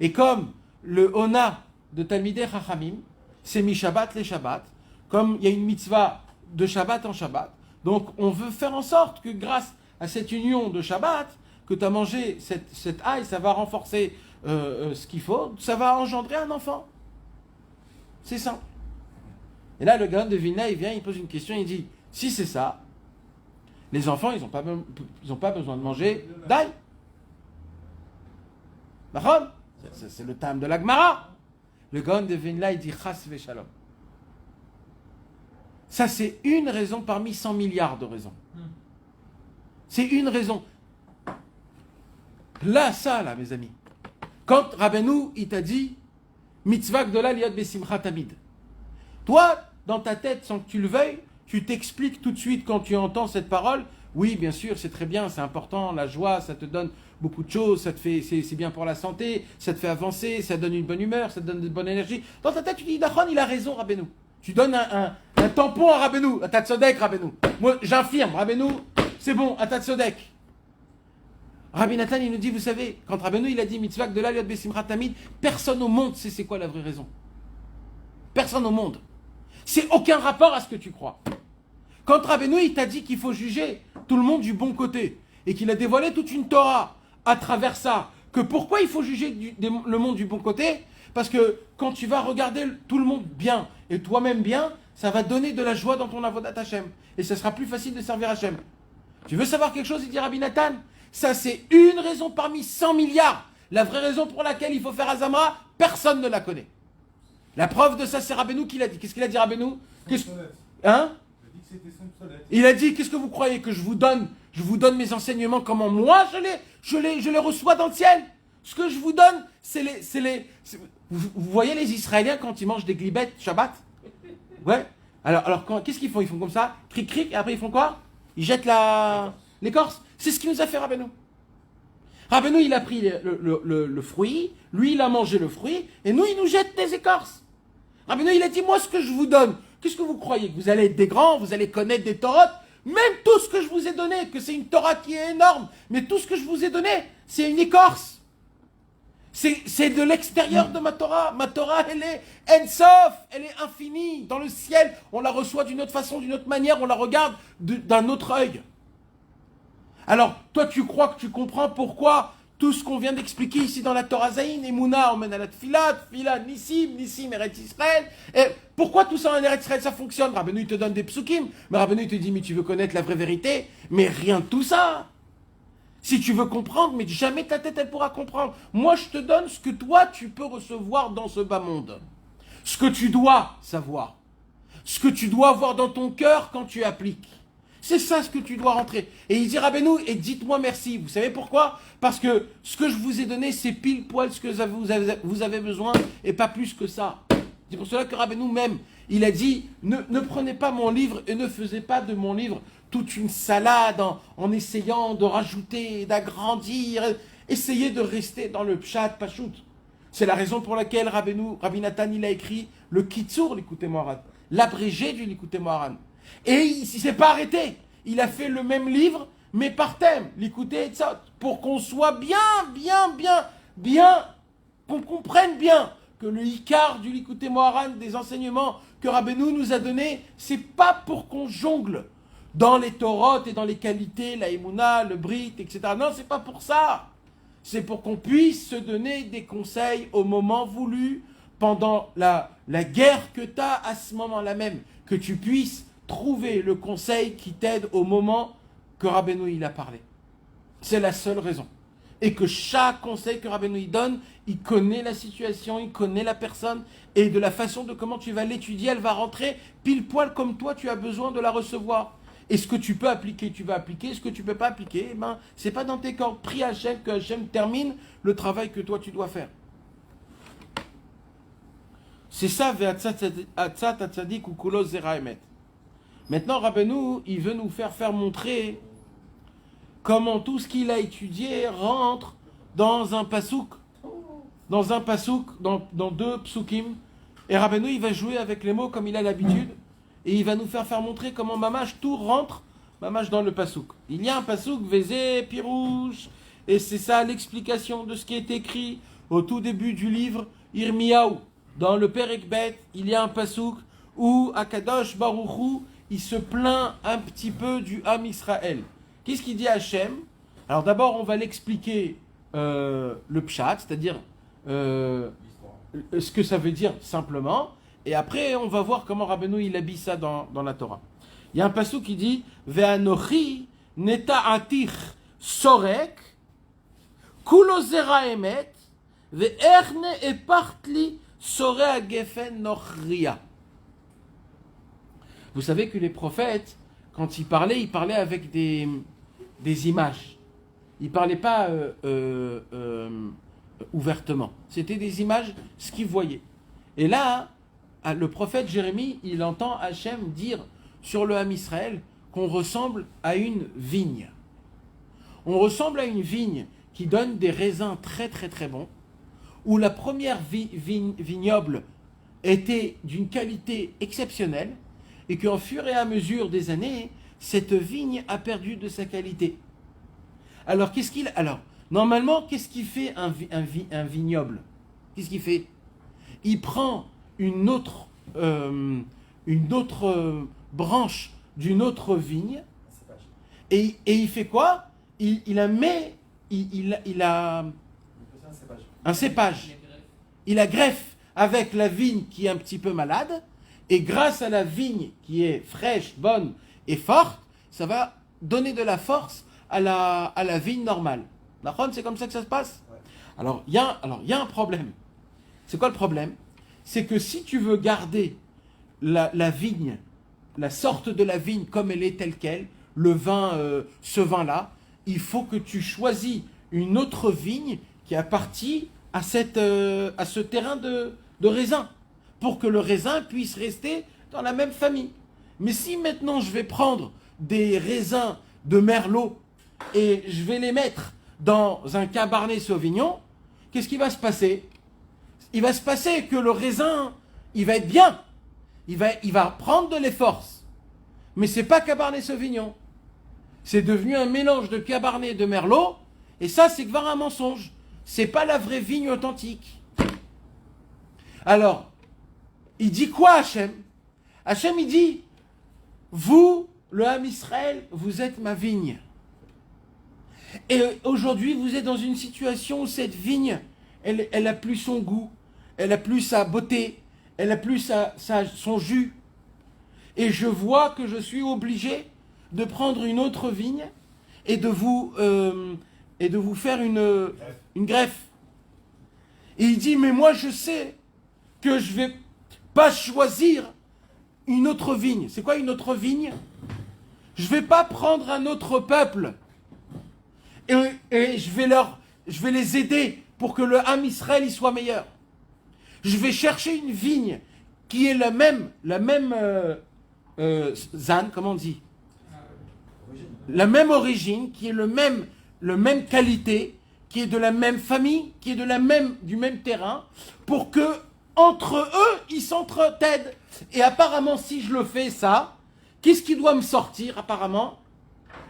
Et comme le Ona de Talmidei Chachamim, c'est mi Shabbat les Shabbat, comme il y a une mitzvah de Shabbat en Shabbat, donc on veut faire en sorte que grâce à cette union de Shabbat, que tu as mangé cette ail, ça va renforcer ce qu'il faut, ça va engendrer un enfant. C'est simple. Et là, le Gaon de Vilna, il vient, il pose une question, il dit, si c'est ça, les enfants, ils n'ont pas besoin de manger d'ail. C'est le thème de la Gemara. Le Gaon de Vilna, il dit, chas v'shalom. Ça, c'est une raison parmi 100 milliards de raisons. C'est une raison. Là, mes amis. Quand Rabbeinu, il t'a dit, mitzvah gdola liot besimcha tamid. Toi, dans ta tête, sans que tu le veuilles, tu t'expliques tout de suite quand tu entends cette parole. Oui, bien sûr, c'est très bien, c'est important, la joie, ça te donne beaucoup de choses, c'est bien pour la santé, ça te fait avancer, ça donne une bonne humeur, ça te donne de bonne énergie. Dans ta tête, tu dis, Dachon, il a raison, Rabbeinu. Tu donnes un tampon à Rabbeinu, à Tatsodek, Rabbeinu. Moi, j'infirme, Rabbeinu, c'est bon, à Tatsodek. Rabbi Nathan, il nous dit, vous savez, quand Rabbeinu, il a dit mitzvah de la liot besimcha tamid, personne au monde sait c'est quoi la vraie raison. Personne au monde. C'est aucun rapport à ce que tu crois. Quand Rabbeinu, il t'a dit qu'il faut juger tout le monde du bon côté, et qu'il a dévoilé toute une Torah à travers ça, que pourquoi il faut juger le monde du bon côté? Parce que quand tu vas regarder tout le monde bien, et toi-même bien, ça va donner de la joie dans ton avodat Hashem. Et ça sera plus facile de servir Hashem. Tu veux savoir quelque chose, il dit Rabbi Nathan? Ça, c'est une raison parmi 100 milliards. La vraie raison pour laquelle il faut faire Azamra, personne ne la connaît. La preuve de ça, c'est Rabbeinu qui l'a dit. Qu'est-ce qu'il a dit, Rabbeinu? Hein? Il a dit, qu'est-ce que vous croyez? Que je vous donne mes enseignements comment moi je les reçois dans le ciel? Ce que je vous donne, vous voyez les Israéliens quand ils mangent des glibettes Shabbat? Ouais. Alors qu'est-ce qu'ils font? Ils font comme ça, cric cric, et après ils font quoi? Ils jettent l'écorce. C'est ce qui nous a fait Rabbeinu. Rabbeinu, il a pris le fruit, lui, il a mangé le fruit, et nous, il nous jette des écorces. Rabbeinu, il a dit, moi, ce que je vous donne, qu'est-ce que vous croyez? Que vous allez être des grands, vous allez connaître des Torotes? Même tout ce que je vous ai donné, que c'est une Torah qui est énorme, mais tout ce que je vous ai donné, c'est une écorce. C'est de l'extérieur de ma Torah. Ma Torah, elle est Ensof, elle est infinie. Dans le ciel, on la reçoit d'une autre façon, d'une autre manière, on la regarde d'un autre œil. Alors, toi, tu crois que tu comprends pourquoi tout ce qu'on vient d'expliquer ici dans la Torah Zayin, Emouna, on mène à la Tfila, Tfila, Nissim, Nissim, Eretz Israël. Et pourquoi tout ça en Eretz Israël, ça fonctionne? Rabbeinu, il te donne des psukim, mais Rabbeinu, il te dit, mais tu veux connaître la vraie vérité? Mais rien de tout ça. Si tu veux comprendre, mais jamais ta tête, elle pourra comprendre. Moi, je te donne ce que toi, tu peux recevoir dans ce bas monde. Ce que tu dois savoir. Ce que tu dois avoir dans ton cœur quand tu appliques. C'est ça ce que tu dois rentrer. Et il dit, Rabbeinu, et dites-moi merci. Vous savez pourquoi? Parce que ce que je vous ai donné, c'est pile poil ce que vous avez besoin, et pas plus que ça. C'est pour cela que Rabbeinu même, il a dit, ne prenez pas mon livre et ne faisez pas de mon livre toute une salade en essayant de rajouter, d'agrandir. Essayez de rester dans le pshat pachout. C'est la raison pour laquelle Rabbi Nathan, il a écrit le Kitsour, l'Ikouté Moharan, l'abrégé du l'Ikouté Moharan. Et il ne s'est pas arrêté. Il a fait le même livre, mais par thème, l'Ikouté Etzot, pour qu'on soit bien, qu'on comprenne bien que le Icar du l'Ikouté Moharan, des enseignements que Rabbeinu nous a donnés, c'est pas pour qu'on jongle dans les Torotes et dans les qualités, la Emouna, le Brit, etc. Non, c'est pas pour ça. C'est pour qu'on puisse se donner des conseils au moment voulu, pendant la guerre que tu as à ce moment-là même, que tu puisses trouver le conseil qui t'aide au moment que Rabbeinu il a parlé. C'est la seule raison. Et que chaque conseil que Rabbeinu il donne, il connaît la situation, il connaît la personne, et de la façon de comment tu vas l'étudier, elle va rentrer pile poil comme toi tu as besoin de la recevoir. Et ce que tu peux appliquer, tu vas appliquer. Ce que tu ne peux pas appliquer, eh ben, c'est pas dans tes corps. Prie Hachem que Hachem termine le travail que toi tu dois faire. C'est ça, Ve'atzat atzadik ou kulos zera emet. Maintenant, Rabbeinu, il veut nous faire montrer comment tout ce qu'il a étudié rentre dans un pasouk. Dans un pasouk, dans deux psukim. Et Rabbeinu, il va jouer avec les mots comme il a l'habitude. Et il va nous faire montrer comment Mamash tout rentre, Mamash dans le pasouk. Il y a un pasouk, Vézé, Pirouche, et c'est ça l'explication de ce qui est écrit au tout début du livre Irmiyahu. Dans le Perek Bet, il y a un pasouk où Akadosh Baruchou, il se plaint un petit peu du Ham Israël. Qu'est-ce qu'il dit à Hachem? Alors d'abord, on va l'expliquer le pshat, c'est-à-dire ce que ça veut dire simplement. Et après, on va voir comment Rabbeinu il habille ça dans la Torah. Il y a un passage qui dit Ve'anochi neta atich sorek kulo zera emet ve'erne epartli sore agefen nochria. Vous savez que les prophètes, quand ils parlaient avec des images. Ils ne parlaient pas ouvertement. C'était des images, ce qu'ils voyaient. Et là, le prophète Jérémie, il entend Hachem dire sur le Ham Israël qu'on ressemble à une vigne. On ressemble à une vigne qui donne des raisins très très très bons, où la première vignoble était d'une qualité exceptionnelle, et qu'en fur et à mesure des années, cette vigne a perdu de sa qualité. Alors, normalement, qu'est-ce qu'il fait un vignoble? Qu'est-ce qu'il fait? Il prend une autre branche d'une autre vigne et il fait quoi? Il a un cépage. Il la greffe avec la vigne qui est un petit peu malade, et grâce à la vigne qui est fraîche, bonne et forte, ça va donner de la force à la vigne normale. C'est comme ça que ça se passe? Alors, il y a un problème. C'est quoi le problème? C'est que si tu veux garder la vigne, la sorte de la vigne comme elle est telle qu'elle, le vin, ce vin-là, il faut que tu choisis une autre vigne qui appartient à ce terrain de raisin, pour que le raisin puisse rester dans la même famille. Mais si maintenant je vais prendre des raisins de Merlot et je vais les mettre dans un Cabernet Sauvignon, qu'est-ce qui va se passer? Il va se passer que le raisin, il va être bien. Il va prendre de les forces. Mais c'est pas Cabernet Sauvignon. C'est devenu un mélange de Cabernet et de Merlot. Et ça, c'est que un mensonge. C'est pas la vraie vigne authentique. Alors, il dit quoi Hachem? Hachem, il dit, vous, le Ham Israël, vous êtes ma vigne. Et aujourd'hui, vous êtes dans une situation où cette vigne, elle a plus son goût, elle a plus sa beauté, elle a plus son jus. Et je vois que je suis obligé de prendre une autre vigne et de vous faire une greffe. Et il dit, mais moi je sais que je vais pas choisir une autre vigne. C'est quoi une autre vigne? Je vais pas prendre un autre peuple et je vais les aider pour que le Ham Israël il soit meilleur. Je vais chercher une vigne qui est la même zan, comment on dit? La même origine, qui est le même qualité, qui est de la même famille, qui est du même terrain, pour que entre eux ils s'entre-aident. Et apparemment, si je le fais ça, qu'est-ce qui doit me sortir apparemment?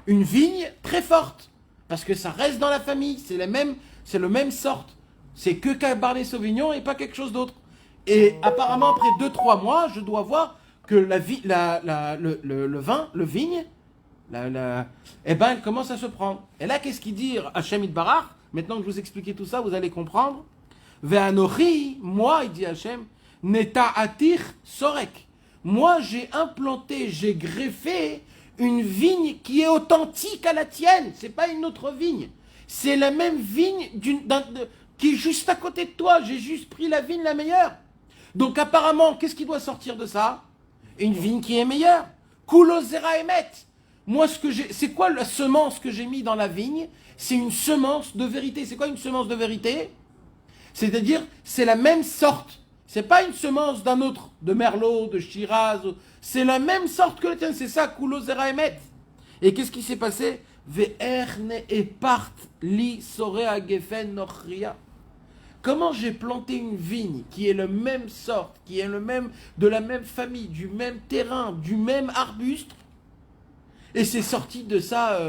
Une vigne très forte, parce que ça reste dans la famille, c'est le même sorte. C'est que Cabernet Sauvignon et pas quelque chose d'autre. Et apparemment, après 2-3 mois, je dois voir que le vigne, eh ben, elle commence à se prendre. Et là, qu'est-ce qu'il dit Hachem Itbarach? Maintenant que je vous expliquais tout ça, vous allez comprendre. Ve'anochi, moi, il dit Hachem, neta atir sorek. Moi, j'ai implanté, j'ai greffé une vigne qui est authentique à la tienne. C'est pas une autre vigne. C'est la même vigne qui est juste à côté de toi. J'ai juste pris la vigne la meilleure. Donc apparemment, qu'est-ce qui doit sortir de ça? Une vigne qui est meilleure. Kulo zera emet. Moi, c'est quoi la semence que j'ai mis dans la vigne? C'est une semence de vérité. C'est quoi une semence de vérité? C'est-à-dire, c'est la même sorte. C'est pas une semence d'un autre, de Merlot, de Shiraz. C'est la même sorte que le tien. C'est ça, Kulo zera emet. Et qu'est-ce qui s'est passé? Ve'erne epart li sorea gefen nochria. Comment j'ai planté une vigne qui est la même sorte, qui est de la même famille, du même terrain, du même arbuste, et c'est sorti de ça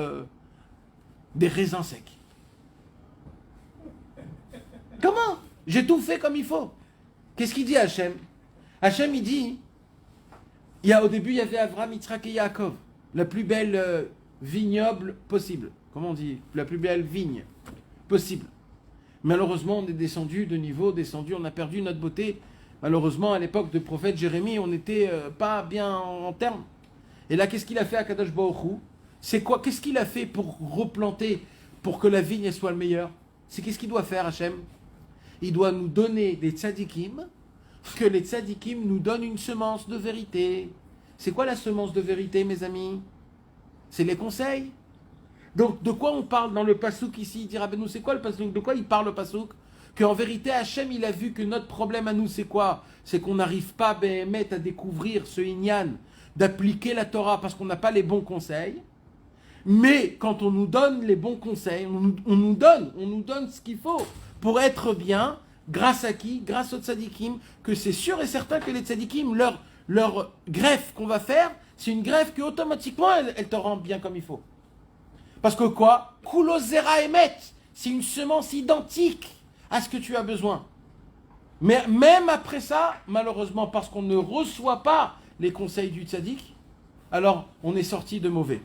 des raisins secs. Comment? J'ai tout fait comme il faut. Qu'est-ce qu'il dit Hachem? Hachem, il dit, au début, il y avait Avraham, Yitzhak et Yaakov, la plus belle vignoble possible. Comment on dit? La plus belle vigne possible. Malheureusement, on est descendu de niveau, on a perdu notre beauté. Malheureusement, à l'époque du prophète Jérémie, on n'était pas bien en termes. Et là, qu'est-ce qu'il a fait à Kadosh Baruch Hu? C'est quoi? Qu'est-ce qu'il a fait pour replanter, pour que la vigne soit le meilleur? Qu'est-ce qu'il doit faire, Hachem? Il doit nous donner des tzadikim, que les tzadikim nous donnent une semence de vérité. C'est quoi la semence de vérité, mes amis? C'est les conseils. Donc, de quoi on parle dans le pasouk ici? Il dit Rabbeinu, c'est quoi le pasouk? De quoi il parle le pasouk? Qu'en vérité, Hachem, il a vu que notre problème à nous, c'est quoi? C'est qu'on n'arrive pas, à découvrir ce inyan, d'appliquer la Torah parce qu'on n'a pas les bons conseils. Mais quand on nous donne les bons conseils, on nous donne ce qu'il faut pour être bien, grâce à qui? Grâce aux tzadikim, que c'est sûr et certain que les tzadikim, leur greffe qu'on va faire, c'est une greffe que automatiquement, elle te rend bien comme il faut. Parce que quoi? Kulo zera emet, c'est une semence identique à ce que tu as besoin. Mais même après ça, malheureusement, parce qu'on ne reçoit pas les conseils du tzaddik, alors on est sorti de mauvais.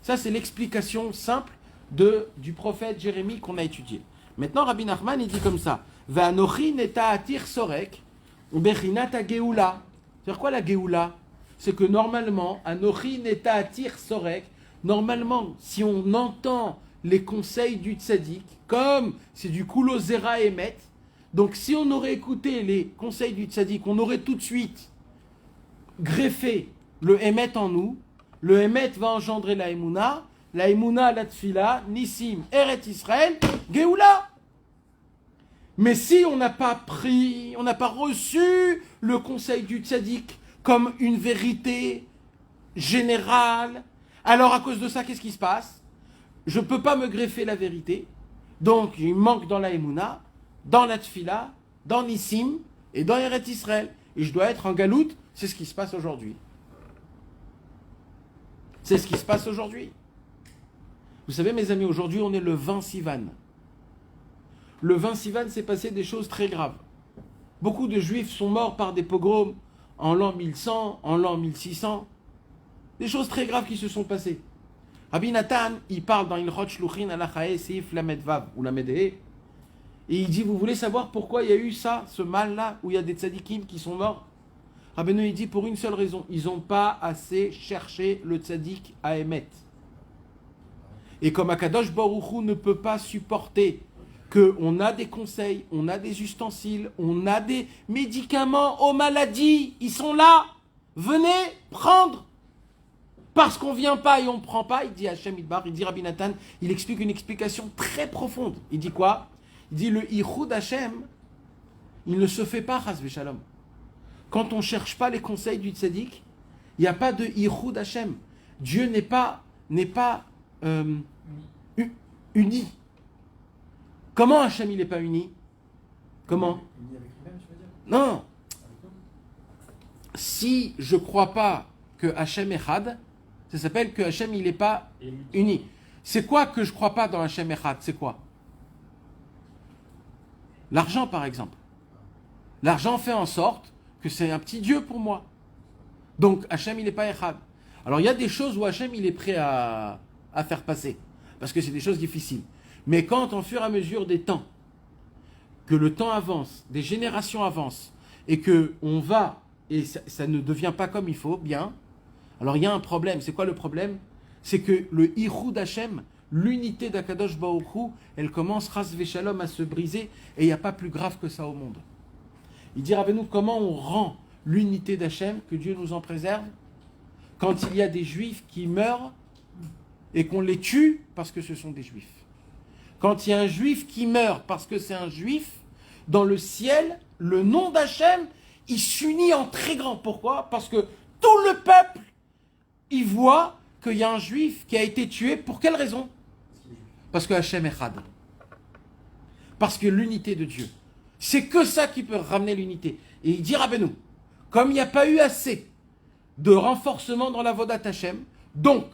Ça, c'est l'explication simple du prophète Jérémie qu'on a étudié. Maintenant, Rabbi Nachman, il dit comme ça. Ve'anochi neta atir sorek, bechinat geoula. C'est-à-dire quoi la geoula? C'est que normalement, anochi neta atir sorek, normalement, si on entend les conseils du tzaddik, comme c'est du kulo zera emet, donc si on aurait écouté les conseils du tzaddik, on aurait tout de suite greffé le emet en nous, le emet va engendrer la emuna, la tfila, nissim, eret Israël, geoula. Mais si on n'a pas reçu le conseil du tzaddik comme une vérité générale, alors à cause de ça, qu'est-ce qui se passe? Je ne peux pas me greffer la vérité, donc il manque dans la Emouna, dans la Tfila, dans Nissim et dans Eret Israël. Et je dois être en galoute, c'est ce qui se passe aujourd'hui. C'est ce qui se passe aujourd'hui. Vous savez mes amis, aujourd'hui on est le 20 Sivan. Le 20 Sivan s'est passé des choses très graves. Beaucoup de juifs sont morts par des pogroms en l'an 1100, en l'an 1600. Des choses très graves qui se sont passées. Rabbi Nathan, il parle dans Ilchot Shluchin Alachae Seif Lamed Vav ou Lamed He, et il dit, vous voulez savoir pourquoi il y a eu ça, ce mal-là, où il y a des tzadikim qui sont morts? Rabbeinu, il dit pour une seule raison, ils n'ont pas assez cherché le tzadik à émettre. Et comme Akadosh Baruch Hu ne peut pas supporter qu'on a des conseils, on a des ustensiles, on a des médicaments aux maladies, ils sont là, venez prendre. Parce qu'on ne vient pas et on ne prend pas, il dit Hachem Idbar, il dit Rabbi Nathan, il explique une explication très profonde. Il dit quoi? Il dit le Ichud Hachem, il ne se fait pas, Chas v'Shalom. Quand on ne cherche pas les conseils du tzaddik, il n'y a pas de Ichud Hachem. Dieu n'est pas uni. Comment Hachem il n'est pas uni? Comment? Uni avec lui-même, tu veux dire? Non. Si je ne crois pas que Hachem est Had, ça s'appelle que Hachem il n'est pas uni. C'est quoi que je ne crois pas dans Hachem Echad? C'est quoi? L'argent par exemple. L'argent fait en sorte que c'est un petit Dieu pour moi. Donc Hachem il n'est pas Echad. Alors il y a des choses où Hachem il est prêt à faire passer. Parce que c'est des choses difficiles. Mais quand au fur et à mesure des temps, que le temps avance, des générations avancent, et que on va, et ça ne devient pas comme il faut, bien, alors il y a un problème. C'est quoi le problème? C'est que le Ichud Hachem, l'unité d'Akadosh Baruch Hu, elle commence, Chas v'Shalom, à se briser, et il n'y a pas plus grave que ça au monde. Il dit, Rabbeinu, comment on rend l'unité d'Hachem, que Dieu nous en préserve, quand il y a des Juifs qui meurent, et qu'on les tue parce que ce sont des Juifs. Quand il y a un Juif qui meurt parce que c'est un Juif, dans le ciel, le nom d'Hachem, il s'unit en très grand. Pourquoi? Parce que tout le peuple, il voit qu'il y a un Juif qui a été tué. Pour quelle raison? Parce que Hachem est Chad. Parce que l'unité de Dieu. C'est que ça qui peut ramener l'unité. Et il dit Rabbeinu, comme il n'y a pas eu assez de renforcement dans la Vodat Hachem, donc,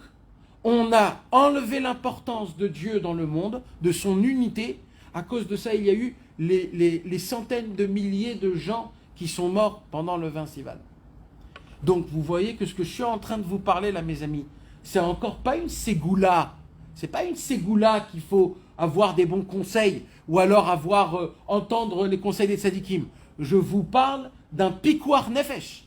on a enlevé l'importance de Dieu dans le monde, de son unité. À cause de ça, il y a eu les centaines de milliers de gens qui sont morts pendant le 20 Sivan. Donc vous voyez que ce que je suis en train de vous parler là, mes amis, c'est encore pas une ségoula. C'est pas une ségoula qu'il faut avoir des bons conseils ou alors entendre les conseils des tzadikim. Je vous parle d'un pikouar nefesh.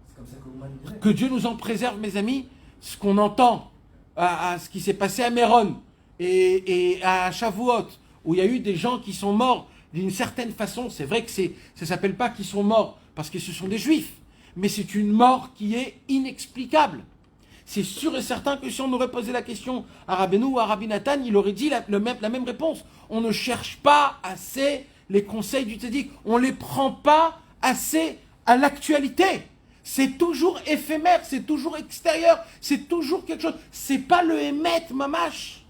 C'est comme ça que Ouman dirait. Que Dieu nous en préserve, mes amis. Ce qu'on entend à ce qui s'est passé à Méron et à Shavuot, où il y a eu des gens qui sont morts d'une certaine façon. C'est vrai que ça ne s'appelle pas qu'ils sont morts parce que ce sont des Juifs, mais c'est une mort qui est inexplicable. C'est sûr et certain que si on aurait posé la question à Rabbeinu ou à Rabbi Nathan, il aurait dit la même réponse. On ne cherche pas assez les conseils du tzaddik. On ne les prend pas assez à l'actualité. C'est toujours éphémère, c'est toujours extérieur, c'est toujours quelque chose. C'est pas le Emet Mamash.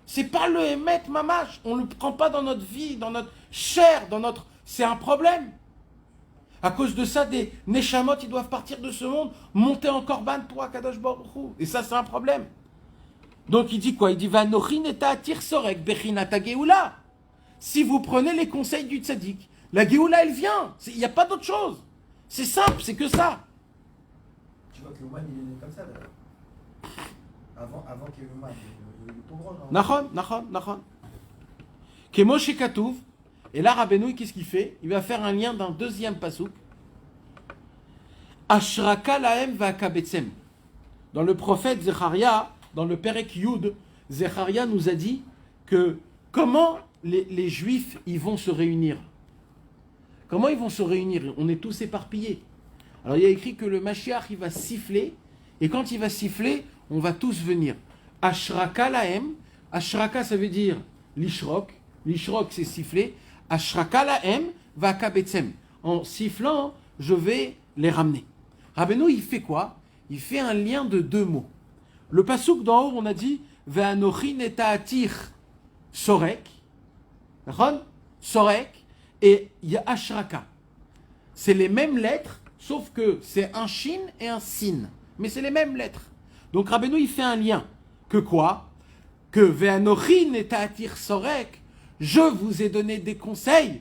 C'est pas le Emet Mamash. On ne le prend pas dans notre vie, dans notre chair, C'est un problème. À cause de ça, des Neshamot, ils doivent partir de ce monde, monter en Korban pour Akadosh Baruch Hu. Et ça, c'est un problème. Donc il dit quoi? Il dit Vanochin et Ta'atir Sorek, Bechinata Geoula. Si vous prenez les conseils du tzaddik, la Geoula, elle vient. Il n'y a pas d'autre chose. C'est simple, c'est que ça. Tu vois que Ouman, il est né comme ça, d'ailleurs. Avant qu'il y ait Ouman, il y a eu le pogrom. Nachon. Kemo Shekatouv. Et là, Rabbeinu, qu'est-ce qu'il fait? Il va faire un lien d'un deuxième pasouk. Ashraka lahem va'akabetsem. Dans le prophète Zecharia, dans le Perek Yud, Zecharia nous a dit que comment les Juifs ils vont se réunir. Comment ils vont se réunir? On est tous éparpillés. Alors il y a écrit que le Mashiach il va siffler, et quand il va siffler, on va tous venir. Ashraka lahem. Ashraka ça veut dire l'ishrok. L'ishrok c'est siffler. Ashraka lahem va'akabetsem. En sifflant, je vais les ramener. Rabbeinu, il fait quoi? Il fait un lien de deux mots. Le pasouk d'en haut, on a dit Ve'anochin et ta'atir sorek. Sorek. Et il y a Ashraka. C'est les mêmes lettres, sauf que c'est un shin et un sin. Mais c'est les mêmes lettres. Donc Rabbeinu, il fait un lien. Que quoi? Que Ve'anochin et ta'atir sorek. Je vous ai donné des conseils.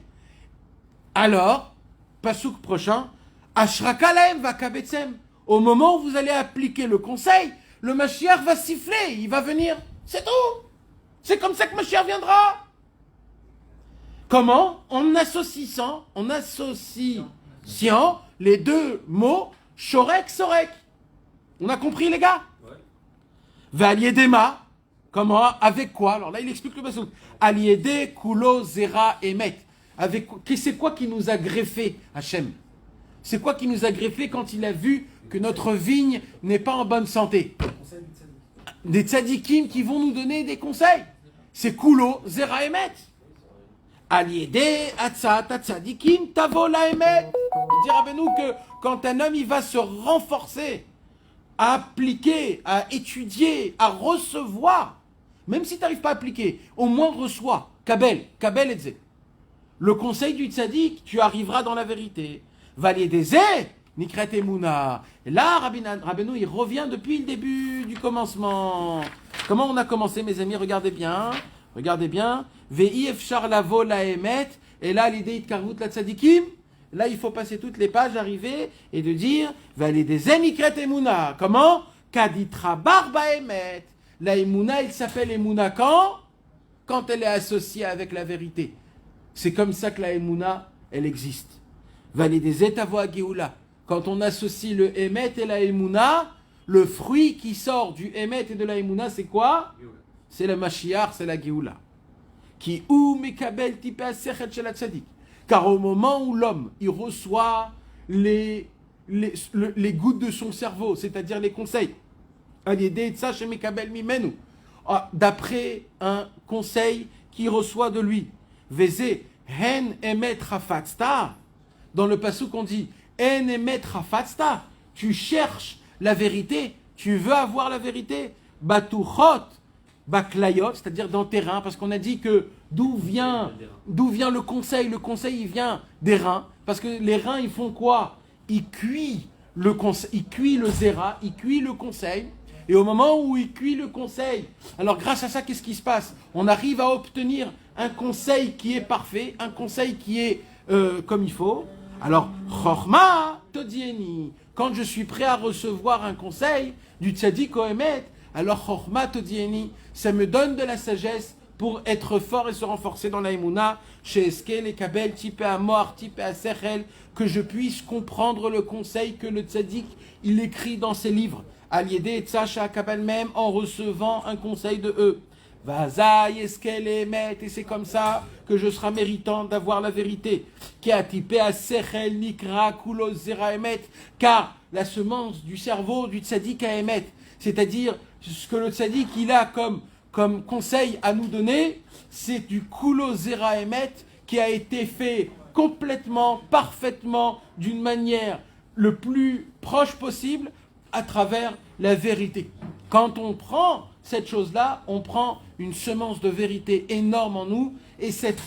Alors, pasouk prochain, Ashraka lahem va'akabetsem. Au moment où vous allez appliquer le conseil, le Mashiach va siffler, il va venir. C'est tout. C'est comme ça que Mashiach viendra. Comment? En associant les deux mots Shorek, Sorek. On a compris, les gars? Valiedema. Comment? Avec quoi? Alors là, il explique le basouk. Aliede, Kulo, Zera, Emet. C'est quoi qui nous a greffé, Hachem? C'est quoi qui nous a greffé quand il a vu que notre vigne n'est pas en bonne santé? Des tzadikim qui vont nous donner des conseils. C'est Kulo, Zera, Emet. Aliede, Atzat, tzadikim, Tavo, la Emet. Il dit Rabbeinu que quand un homme il va se renforcer, à appliquer, à étudier, à recevoir, même si tu n'arrives pas à appliquer, au moins reçois, Kabel et Zé. Le conseil du tzaddik, tu arriveras dans la vérité. Valiedeze, Nikret Emouna. Et là, Rabbeinu, il revient depuis le début du commencement. Comment on a commencé, mes amis? Regardez bien. Ve'i efshar lavo la emet. Et là, l'idée de karvout la tzadikim. Là, il faut passer toutes les pages, arriver et de dire Valiedeze, Nikret Emouna. Comment? Kaditra barba emet. La Emouna, il s'appelle Emouna quand elle est associée avec la vérité. C'est comme ça que la Emouna, elle existe. Valiedeze tavo Géoula. Quand on associe le Emet et la Emouna, le fruit qui sort du Emet et de la Emouna, c'est quoi? C'est le Mashiach, c'est la Géoula. Qui ou mekabel tipe asechet shel tzadik. Car au moment où l'homme, il reçoit les gouttes de son cerveau, c'est-à-dire les conseils, d'après un conseil qu'il reçoit de lui, Veze hen emet rafatzta. Dans le passouk on dit en emet rafatzta. Tu cherches la vérité, tu veux avoir la vérité. Batuchot baklayot, c'est-à-dire dans tes reins, parce qu'on a dit que d'où vient le conseil? Le conseil il vient des reins, parce que les reins ils font quoi? Ils cuisent le zéra, ils cuisent le conseil. Et au moment où il cuit le conseil, alors grâce à ça, qu'est-ce qui se passe? On arrive à obtenir un conseil qui est parfait, un conseil qui est comme il faut. Alors, Chorma Todieni, quand je suis prêt à recevoir un conseil du Tzadik Oemet, alors Chorma Todieni, ça me donne de la sagesse pour être fort et se renforcer dans la Emouna, chez Eskel et Kabel, type à mort, type à Sechel, que je puisse comprendre le conseil que le Tzadik, il écrit dans ses livres. Aliede et Tsacha Kabel même en recevant un conseil de eux. Vazaï, Eskel et Emet, et c'est comme ça que je serai méritant d'avoir la vérité. Qui a typé à Sechel, Nikra, Kulos, Zera, Emet, car la semence du cerveau du Tzadik à Emet, c'est-à-dire ce que le Tzadik il a comme conseil à nous donner, c'est du Kulos, Zera, Emet qui a été fait complètement, parfaitement, d'une manière le plus proche possible à travers la vérité. Quand on prend cette chose-là, on prend une semence de vérité énorme en nous, et cette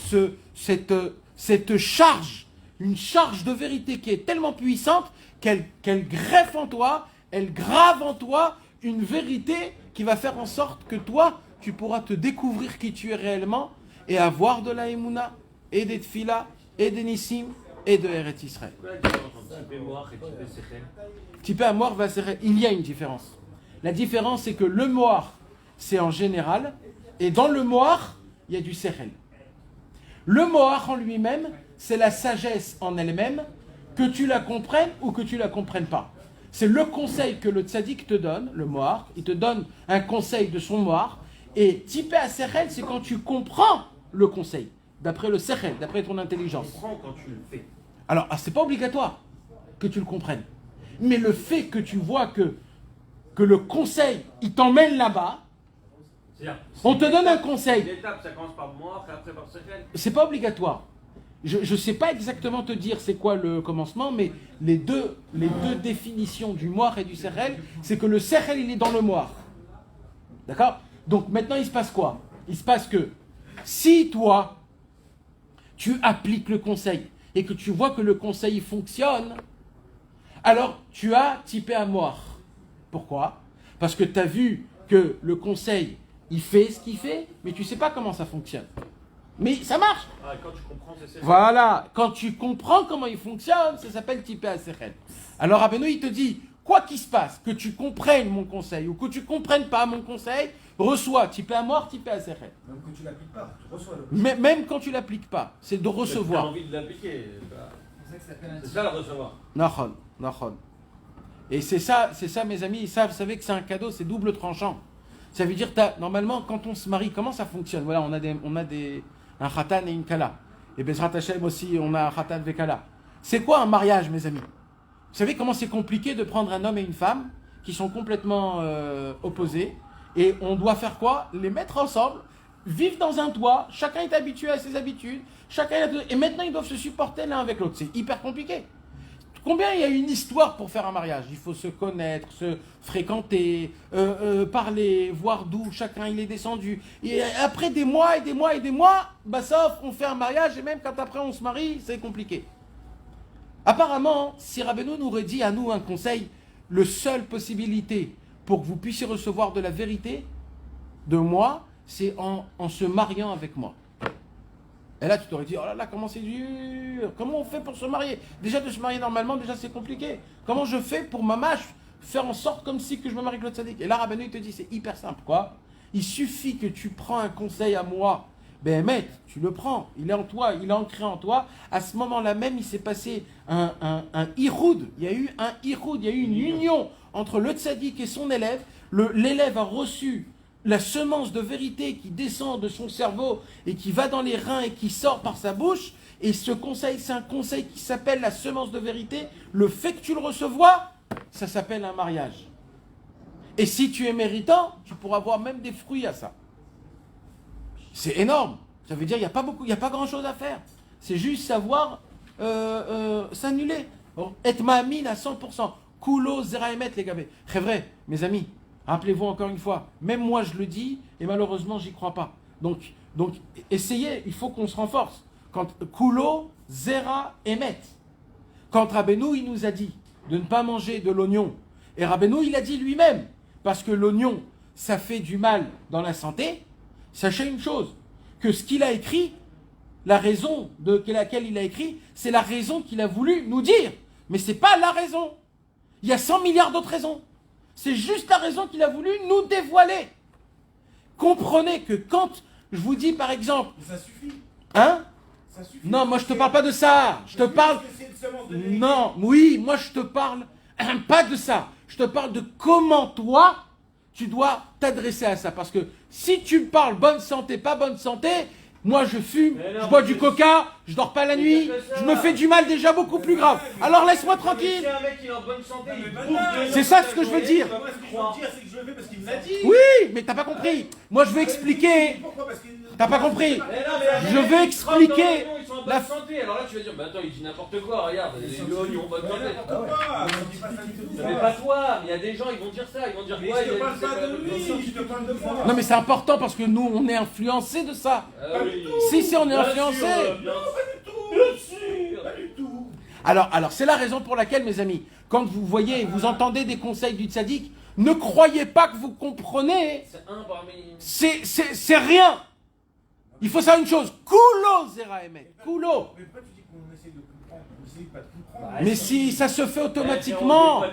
charge, une charge de vérité qui est tellement puissante qu'elle greffe en toi, elle grave en toi une vérité qui va faire en sorte que toi, tu pourras te découvrir qui tu es réellement et avoir de la Emouna, et des Tfila, et des Nissim, et de Eretz Israël. Type à mort, il y a une différence. La différence, c'est que le moar, c'est en général, et dans le moar, il y a du sechel. Le moar en lui-même, c'est la sagesse en elle-même, que tu la comprennes ou que tu la comprennes pas. C'est le conseil que le tzaddik te donne, le moar, il te donne un conseil de son moar, et type à sechel, c'est quand tu comprends le conseil, d'après le sechel, d'après ton intelligence. Tu comprends quand tu le fais. Alors, c'est pas obligatoire que tu le comprennes. Mais le fait que tu vois que le conseil, il t'emmène là-bas, on te donne un conseil. L'étape, ça commence par moi, après par Sechel. C'est pas obligatoire. Je ne sais pas exactement te dire c'est quoi le commencement, mais les deux définitions du moir et du sechel, c'est que le sechel, il est dans le moir. D'accord? Donc maintenant, il se passe quoi? Il se passe que si toi, tu appliques le conseil et que tu vois que le conseil fonctionne, alors tu as typé à mort. Pourquoi? Parce que tu as vu que le conseil, il fait ce qu'il fait, mais tu ne sais pas comment ça fonctionne. Mais ça marche. Ah, quand tu comprends, c'est ça. Voilà, quand tu comprends comment il fonctionne, ça s'appelle typé à sechel. Alors Rabbeinu, il te dit, quoi qu'il se passe, que tu comprennes mon conseil ou que tu comprennes pas mon conseil, reçois, type à mort, type à Sechel. Même que tu l'appliques pas, tu reçois le. Mais même quand tu l'appliques pas, c'est de Tu as recevoir. envie de l'appliquer. C'est ça que ça s'appelle un C'est ça le recevoir. Nahon, nahon. Et c'est ça, mes amis, ça, vous savez que c'est un cadeau, c'est double tranchant. Ça veut dire, normalement, quand on se marie, comment ça fonctionne? Voilà, on a un khatan et une kala. Et Bezrat Hashem aussi, on a un khatan et kala. C'est quoi un mariage, mes amis? Vous savez comment c'est compliqué de prendre un homme et une femme qui sont complètement opposés, et on doit faire quoi? Les mettre ensemble, vivre dans un toit, chacun est habitué à ses habitudes, et maintenant ils doivent se supporter l'un avec l'autre. C'est hyper compliqué. Combien il y a une histoire pour faire un mariage? Il faut se connaître, se fréquenter, parler, voir d'où chacun il est descendu. Et après des mois et des mois et des mois, bah sauf on fait un mariage, et même quand après on se marie, c'est compliqué. Apparemment, si Rabbeinu nous aurait dit à nous un conseil, la seule possibilité pour que vous puissiez recevoir de la vérité de moi, c'est en se mariant avec moi. Et là, tu t'aurais dit, oh là là, comment c'est dur, comment on fait pour se marier? Déjà, de se marier normalement, déjà c'est compliqué. Comment je fais pour faire en sorte comme si que je me marie avec le tzaddik? Et là, Rabbeinu, il te dit, c'est hyper simple, quoi. Il suffit que tu prends un conseil à moi, ben mec, tu le prends, il est en toi, il est ancré en toi. À ce moment-là même, il s'est passé un iroud, il y a eu un iroud, il y a eu une union entre le tzaddik et son élève. L'élève a reçu la semence de vérité qui descend de son cerveau et qui va dans les reins et qui sort par sa bouche. Et ce conseil, c'est un conseil qui s'appelle la semence de vérité. Le fait que tu le reçois, ça s'appelle un mariage. Et si tu es méritant, tu pourras avoir même des fruits à ça. C'est énorme. Ça veut dire qu'il n'y a pas grand-chose à faire. C'est juste savoir s'annuler. Et ma'amin à 100%. Kulo zera emet les gabés. C'est vrai, mes amis. Rappelez-vous encore une fois, même moi je le dis, et malheureusement j'y crois pas. Donc essayez, il faut qu'on se renforce. Quand Kulo, Zera, Emet. Quand Rabbeinu il nous a dit de ne pas manger de l'oignon, et Rabbeinu il a dit lui-même, parce que l'oignon, ça fait du mal dans la santé, sachez une chose, que ce qu'il a écrit, la raison de laquelle il a écrit, c'est la raison qu'il a voulu nous dire. Mais c'est pas la raison. Il y a 100 milliards d'autres raisons. C'est juste la raison qu'il a voulu nous dévoiler. Comprenez que quand je vous dis par exemple... Ça suffit. Hein? Ça suffit. Non, moi je te parle pas de ça. Je te parle... Non, oui, moi je te parle pas de ça. Je te parle de comment toi, tu dois t'adresser à ça. Parce que si tu me parles bonne santé, pas bonne santé... Moi je fume, je bois du coca, je dors pas la nuit, je me fais du mal déjà beaucoup plus grave. Alors laisse-moi tranquille. Si un mec il est en bonne santé, C'est ça ce que je veux dire. Moi, ce que je veux dire, c'est que je le fais parce qu'il me l'a dit. Oui, mais t'as pas compris. Moi je veux expliquer. Pourquoi? Parce qu'il... T'as pas compris. Je veux veux expliquer Ils sont en bonne la- santé. Alors là tu vas dire, bah attends, il dit n'importe quoi, regarde, les oignons, bonne santé. N'importe quoi. On dit pas ça du tout. Mais pas toi, mais il y a des gens, ils vont dire ça, ils vont dire Mais quoi? je te parle pas de lui, je te parle de moi. Non mais c'est important parce que nous on est influencés de ça. Si on est influencés. Bien sûr. Pas du tout. Alors c'est la raison pour laquelle mes amis, quand vous voyez, vous entendez des conseils du tzaddik, ne croyez pas que vous comprenez. C'est un parmi. C'est rien. Il faut savoir une chose. Kulo zera emet. Kulo. Mais pourquoi tu dis qu'on essaie de comprendre? On essaie pas de comprendre. Mais si ça se fait automatiquement.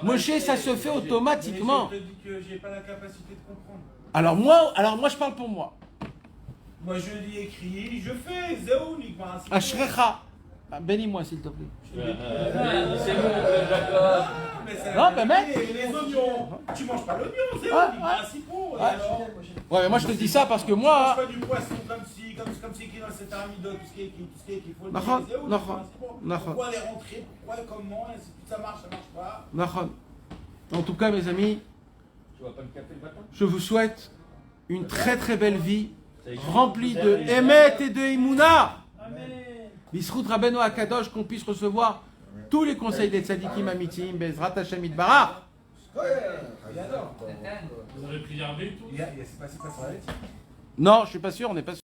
Moshe, ça se fait automatiquement. Mais je te dis que j'ai pas la capacité de comprendre. Alors moi je parle pour moi. Moi je lis écrit, je fais. Zéro uniquement. Ashrecha. Bénis-moi s'il te plaît. C'est bon, Jacob. Non, mais mec. Les oignons. Tu manges pas l'oignon, c'est Ouais, uniquement principaux. Ouais. Alors. Ouais, mais moi je te dis ça parce que Tu manges moi... pas du poisson comme c'est écrit dans cette pyramide, tout ce qui est qu'il faut le Nahon, dire, zéro, nahon, principaux. nahon. Pourquoi les rentrer? Pourquoi, comment? Si ça marche pas. Nahon. En tout cas mes amis, Tu vois pas le café le matin? je vous souhaite une très très belle vie remplie de Emet et de Emouna. Bisrout Rabbeinu Akadosh, qu'on puisse recevoir tous les conseils des tzadikim amitim, Bezrat Hashem Itbarach. Ouais, j'adore. Vous avez prié avec tout? C'est passé par la lettre. Non, je suis pas sûr, on n'est pas sûr.